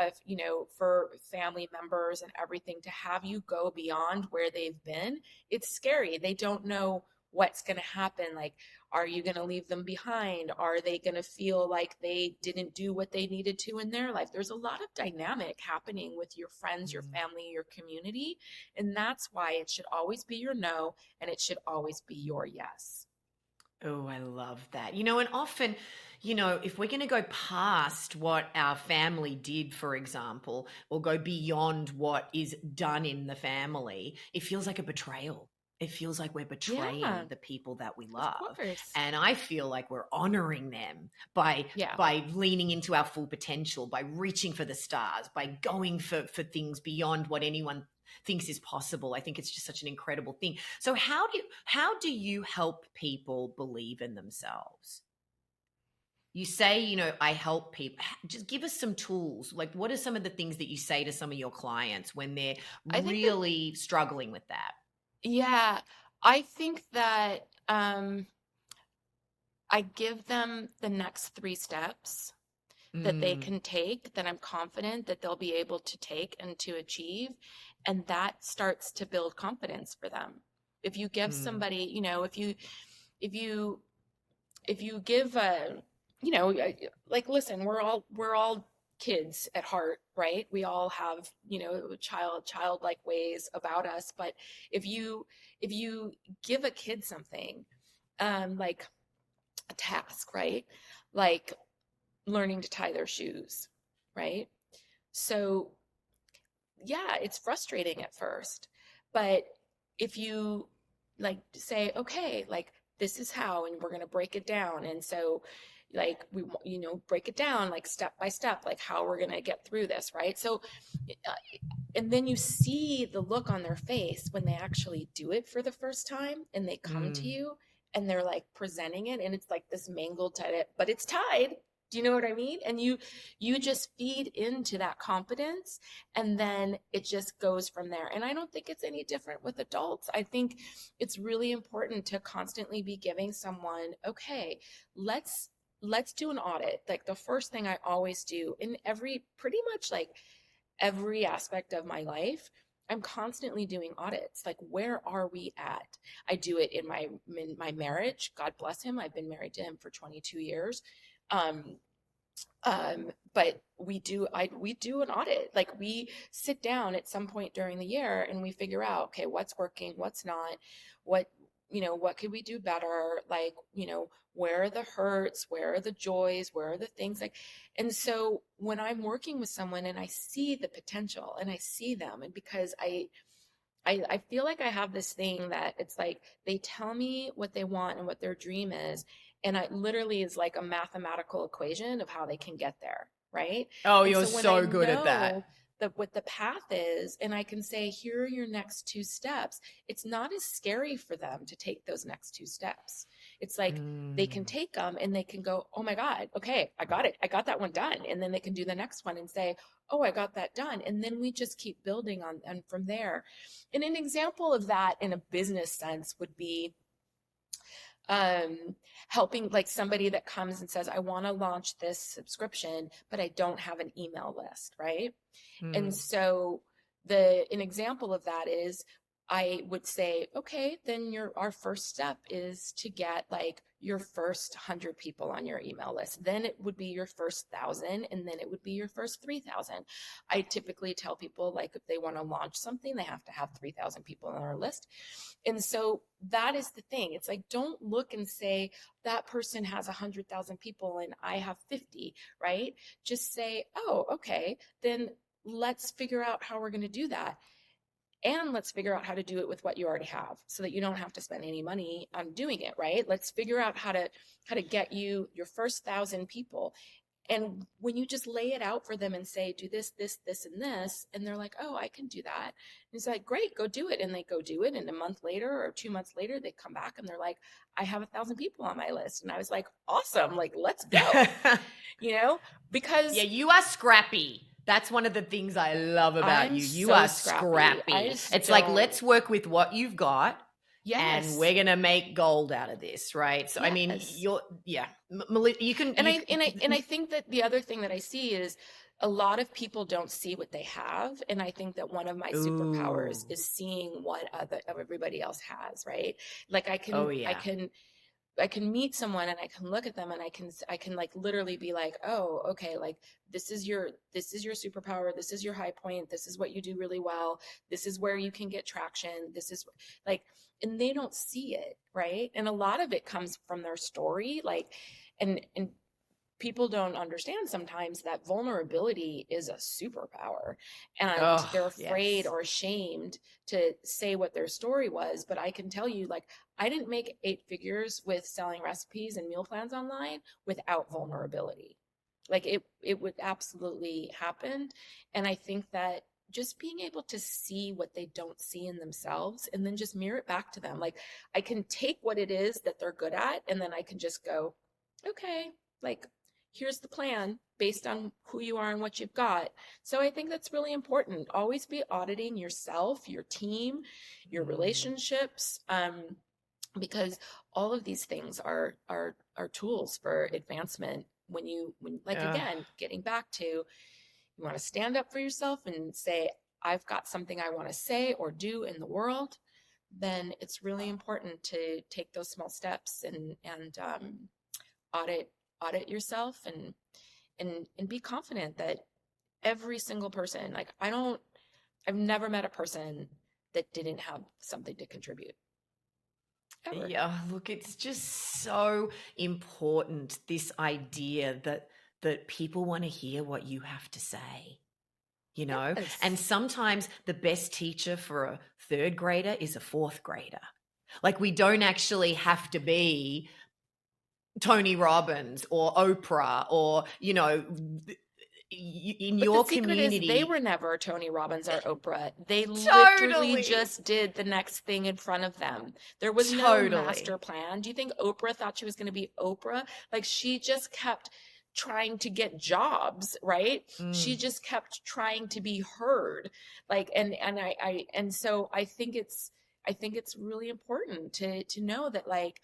for family members and everything to have you go beyond where they've been. It's scary. They don't know what's going to happen. Like, are you going to leave them behind? Are they going to feel like they didn't do what they needed to in their life? There's a lot of dynamic happening with your friends, your Mm. family, your community. And that's why it should always be your no and it should always be your yes. Oh, I love that. And often, if we're going to go past what our family did, for example, or go beyond what is done in the family, it feels like a betrayal. It feels like we're Yeah, betraying the people that we of love. course. And I feel like we're honoring them by Yeah. by leaning into our full potential, by reaching for the stars, by going for things beyond what anyone thinks is possible. I think it's just such an incredible thing. So how do you help people believe in themselves? You say, I help people. Just give us some tools. Like, what are some of the things that you say to some of your clients when they're I think that, really struggling with that? yeah, I think that I give them the next three steps that they Mm, can take that I'm confident that they'll be able to take and to achieve. And that starts to build confidence for them. If you give mm, somebody, if you give a, like, listen, we're all kids at heart, right? We all have, childlike ways about us. But if you give a kid something, like a task, right? Like learning to tie their shoes, right? So yeah, it's frustrating at first, but if you like say, okay, like this is how, and we're going to break it down. And so like break it down like step by step, like how we're going to get through this, right? So uh, and then you see the look on their face when they actually do it for the first time and they come to Mm. you and they're like presenting it and it's like this mangled tied, but it's tied. Do you know what I mean? And you just feed into that confidence and then it just goes from there. And I don't think it's any different with adults. I think it's really important to constantly be giving someone, okay, let's do an audit. Like the first thing I always do in pretty much like every aspect of my life, I'm constantly doing audits. Like, where are we at? I do it in my marriage. God bless him. I've been married to him for 22 years. Um, but we do an audit. Like we sit down at some point during the year and we figure out, okay, what's working, what's not, what, what could we do better? Like, where are the hurts? Where are the joys? Where are the things like, and so when I'm working with someone and I see the potential and I see them, and because I feel like I have this thing that it's like they tell me what they want and what their dream is. And it literally is like a mathematical equation of how they can get there. Right. Oh, And you're so when I so good at that. know what the path is, and I can say, here are your next two steps, it's not as scary for them to take those next two steps. It's like they can Mm. take them and they can go, oh my God, okay, I got it. I got that one done. And then they can do the next one and say, oh, I got that done. And then we just keep building on and from there. And an example of that in a business sense would be um, helping like somebody that comes and says, I want to launch this subscription, but I don't have an email list, right? And Mm. so an example of that is I would say, okay, then our first step is to get like your first 100 people on your email list. Then it would be your first 1,000, and then it would be your first 3,000. I typically tell people like if they want to launch something, they have to have 3,000 people on our list. And so that is the thing. It's like, don't look and say that person has 100,000 people and I have 50, right? Just say, oh, okay, then let's figure out how we're going to do that. And let's figure out how to do it with what you already have so that you don't have to spend any money on doing it, right? Let's figure out how to get you your first 1,000 people. And when you just lay it out for them and say, do this, this, this, and this, and they're like, oh, I can do that. And it's like, great, go do it. And they go do it. And a month later or 2 months later, they come back and they're like, I have 1,000 people on my list. And I was like, awesome, like, let's go, you know, Yeah, because you are scrappy. That's one of the things I love about I'm you. You so are scrappy. I scrappy. just It's like, don't. let's work with what you've got and Yes. we're going to make gold out of this, right? So, I mean, Yes. yeah, you can, And I think that the other thing that I see is a lot of people don't see what they have, and I think that one of my superpowers ooh, is seeing what everybody else has, right? Like oh, yeah. I can meet someone and I can look at them and I can like literally be like, oh, okay, like this is your superpower, this is your high point, this is what you do really well, this is where you can get traction, this is like, and they don't see it, right? And a lot of it comes from their story, like, and people don't understand sometimes that vulnerability is a superpower and Oh, they're afraid yes. or ashamed to say what their story was. But I can tell you, like, I didn't make 8 figures with selling recipes and meal plans online without vulnerability. Like it would absolutely happen. And I think that just being able to see what they don't see in themselves and then just mirror it back to them. Like I can take what it is that they're good at and then I can just go, okay, like here's the plan based on who you are and what you've got. So I think that's really important. Always be auditing yourself, your team, your Mm, relationships, because all of these things are tools for advancement. When like uh, again, getting back to you want to stand up for yourself and say, I've got something I want to say or do in the world, then it's really important to take those small steps and audit yourself and be confident that every single person, like I've never met a person that didn't have something to contribute ever. Yeah, look, it's just so important, this idea that people want to hear what you have to say, you know? And Yes. sometimes the best teacher for a third grader is a fourth grader. Like, we don't actually have to be Tony Robbins or Oprah or, in But the your secret is they community. were never Tony Robbins or Oprah. They literally Totally. just did the next thing in front of them. There was no master Totally. plan. Do you think Oprah thought she was going to be Oprah? Like she just kept trying to get jobs, right? She Mm, just kept trying to be heard. Like and so I think it's really important to know that like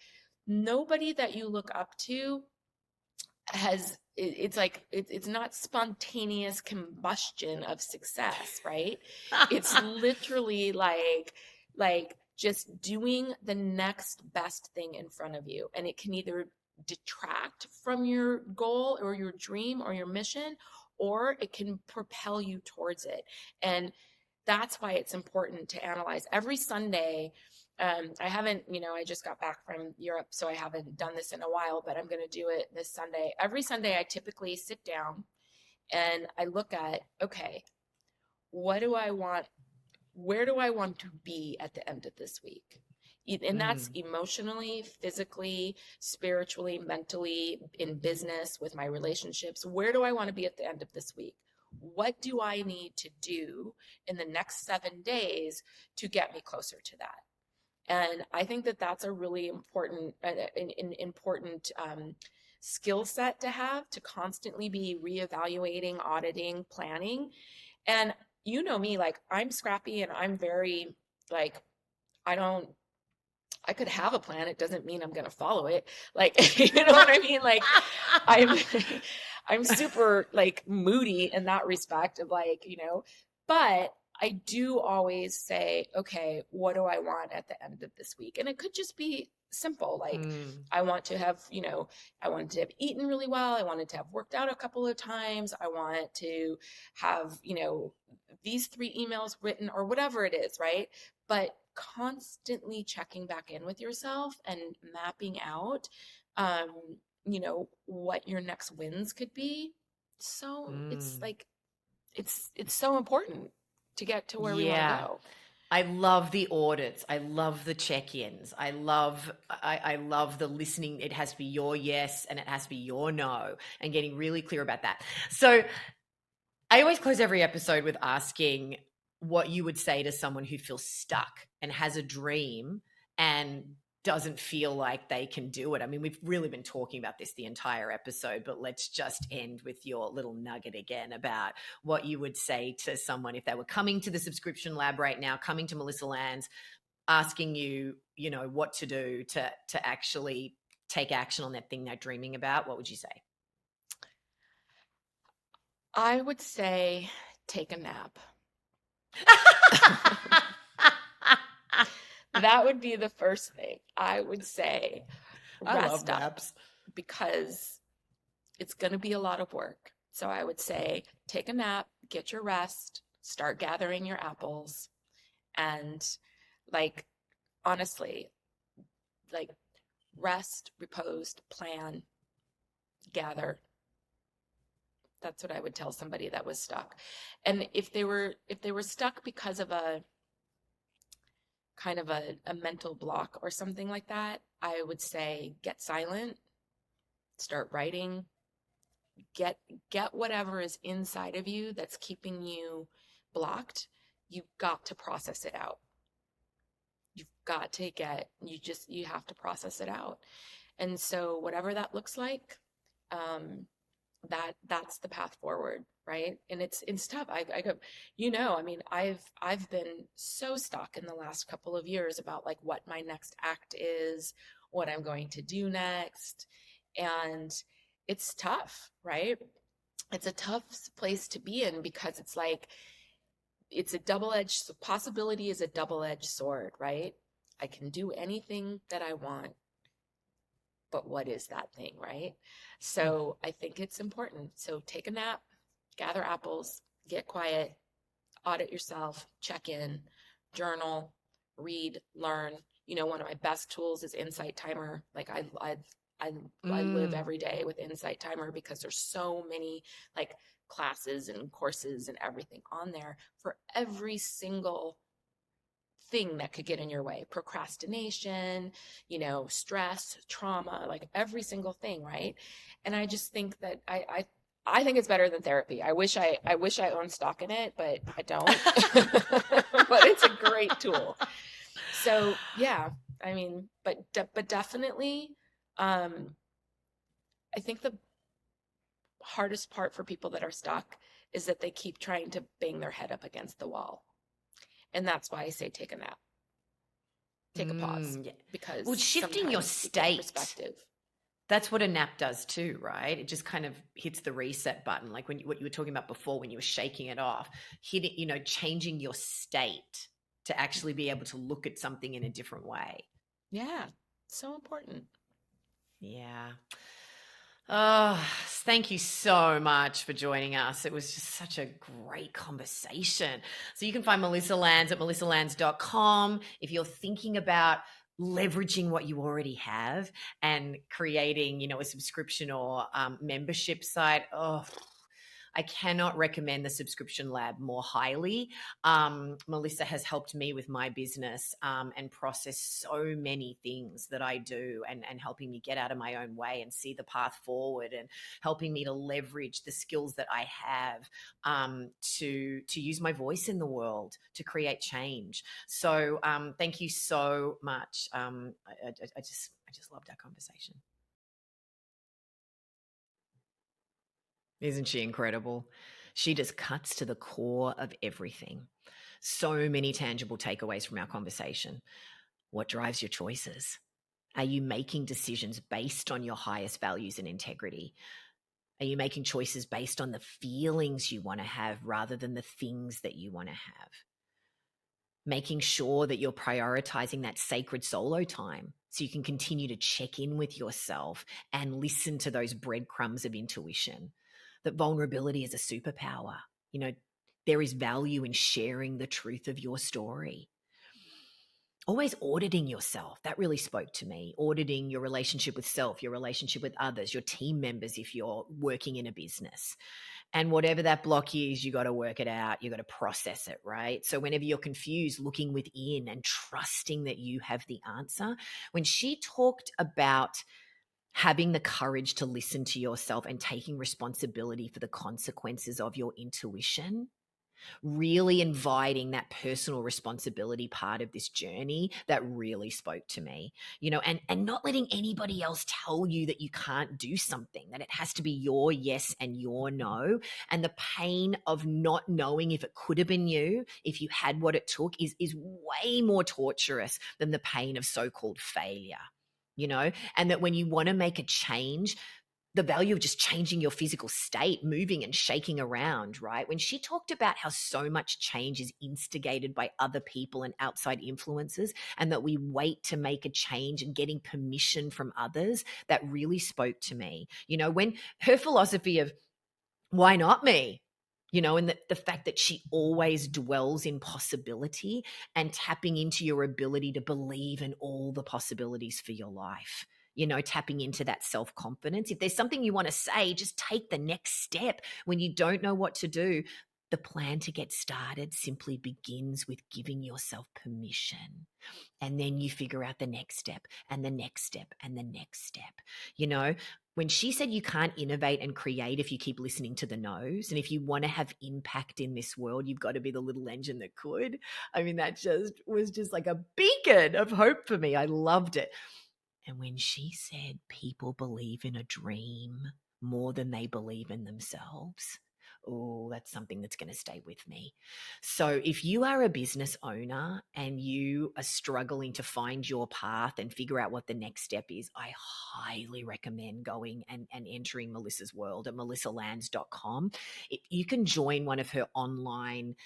nobody that you look up to it's like it's not spontaneous combustion of success, right? It's literally like just doing the next best thing in front of you, and it can either detract from your goal or your dream or your mission, or it can propel you towards it. And that's why it's important to analyze every Sunday. I haven't, I just got back from Europe, so I haven't done this in a while, but I'm going to do it this Sunday. Every Sunday, I typically sit down and I look at, okay, what do I want? Where do I want to be at the end of this week? And that's mm, emotionally, physically, spiritually, mentally, in business, with my relationships. Where do I want to be at the end of this week? What do I need to do in the next 7 days to get me closer to that? And I think that that's a really important, important skill set to have, to constantly be reevaluating, auditing, planning. And you know me, like I'm scrappy and I'm very like, I don't, I could have a plan. It doesn't mean I'm going to follow it. Like, you know what I mean? Like I'm, I'm super like moody in that respect of like, but I do always say, okay, what do I want at the end of this week? And it could just be simple. Like mm, I want to have, I wanted to have eaten really well. I wanted to have worked out a couple of times. I want to have, these 3 emails written or whatever it is, right? But constantly checking back in with yourself and mapping out, um, what your next wins could be. So it's mm. like, it's so important to get to where we want to Yeah. go. I love the audits. I love the check-ins. I love the listening. It has to be your yes and it has to be your no, and getting really clear about that. So I always close every episode with asking what you would say to someone who feels stuck and has a dream and doesn't feel like they can do it. I mean, we've really been talking about this the entire episode, but let's just end with your little nugget again about what you would say to someone if they were coming to the subscription lab right now, coming to Melissa Lanz, asking you, what to do to actually take action on that thing they're dreaming about. What would you say? I would say take a nap. That would be the first thing. I would say I love rest up naps. because it's going to be a lot of work. So I would say take a nap, get your rest, start gathering your apples, and like honestly, like rest, reposed, plan, gather. That's what I would tell somebody that was stuck. And if they were stuck because of a kind of a mental block or something like that, I would say get silent, start writing, get get whatever is inside of you that's keeping you blocked. You've got to process it out. You've got to you have to process it out. And so whatever that looks like, that's the path forward, right? And it's tough. I go, I mean, I've been so stuck in the last couple of years about like what my next act is, what I'm going to do next. And it's tough, right? It's a tough place to be in because it's like it's a double-edged possibility is a double-edged sword, right? I can do anything that I want, but what is that thing, right? So I think it's important. So take a nap, gather apples, get quiet, audit yourself, check in, journal, read, learn. One of my best tools is Insight Timer. Like I, I live Mm. every day with Insight Timer because there's so many like classes and courses and everything on there for every single thing that could get in your way. Procrastination, stress, trauma, like every single thing, right? And I just think that I think it's better than therapy. I wish I owned stock in it, but I don't. But it's a great tool. So yeah, I mean, but definitely, um, I think the hardest part for people that are stuck is that they keep trying to bang their head up against the wall. And that's why I say take a nap, take a pause, Yeah. Well, because shifting your sometimes you get state, perspective. that's what a nap does too, right? It just kind of hits the reset button, like what you were talking about before when you were shaking it off, hitting, changing your state to actually be able to look at something in a different way. Yeah, so important. Yeah. Oh, thank you so much for joining us. It was just such a great conversation. So you can find Melissa Lanz at melissalanz.com. If you're thinking about leveraging what you already have and creating, a subscription or membership site, I cannot recommend the Subscription Lab more highly. Melissa has helped me with my business and process so many things that I do, and helping me get out of my own way and see the path forward, and helping me to leverage the skills that I have to use my voice in the world to create change. So thank you so much. I just loved our conversation. Isn't she incredible? She just cuts to the core of everything. So many tangible takeaways from our conversation. What drives your choices? Are you making decisions based on your highest values and integrity? Are you making choices based on the feelings you want to have rather than the things that you want to have? Making sure that you're prioritizing that sacred solo time so you can continue to check in with yourself and listen to those breadcrumbs of intuition. That vulnerability is a superpower. You know, there is value in sharing the truth of your story. Always auditing yourself. That really spoke to me. Auditing your relationship with self, your relationship with others, your team members if you're working in a business. And whatever that block is, you got to work it out. You got to process it, right? So whenever you're confused, looking within and trusting that you have the answer. When she talked about having the courage to listen to yourself and taking responsibility for the consequences of your intuition, really inviting that personal responsibility part of this journey, that really spoke to me, and not letting anybody else tell you that you can't do something, that it has to be your yes and your no. And the pain of not knowing if it could have been you, if you had what it took, is way more torturous than the pain of so-called failure. And that when you want to make a change, the value of just changing your physical state, moving and shaking around, right? When she talked about how so much change is instigated by other people and outside influences, and that we wait to make a change and getting permission from others, that really spoke to me. When her philosophy of why not me? And the fact that she always dwells in possibility and tapping into your ability to believe in all the possibilities for your life. Tapping into that self-confidence. If there's something you want to say, just take the next step. When you don't know what to do, the plan to get started simply begins with giving yourself permission. And then you figure out the next step and the next step and the next step. When she said you can't innovate and create if you keep listening to the no's, and if you want to have impact in this world, you've got to be the little engine that could. I mean, that just was just like a beacon of hope for me. I loved it. And when she said people believe in a dream more than they believe in themselves, oh, that's something that's going to stay with me. So if you are a business owner and you are struggling to find your path and figure out what the next step is, I highly recommend going and entering Melissa's world at melissalanz.com. You can join one of her online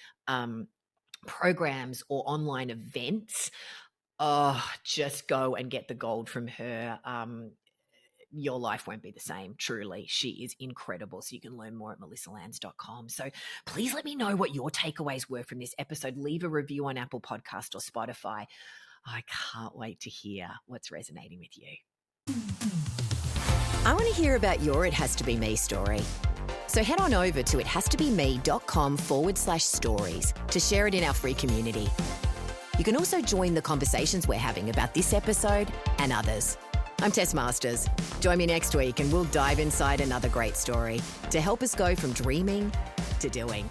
programs or online events. Oh, just go and get the gold from her. your life won't be the same. Truly, she is incredible. So you can learn more at melissalanz.com. So please let me know what your takeaways were from this episode. Leave a review on Apple Podcast or Spotify. I can't wait to hear what's resonating with you. I want to hear about your It Has to Be Me story. So head on over to ithastobeme.com/stories to share it in our free community. You can also join the conversations we're having about this episode and others. I'm Tess Masters. Join me next week and we'll dive inside another great story to help us go from dreaming to doing.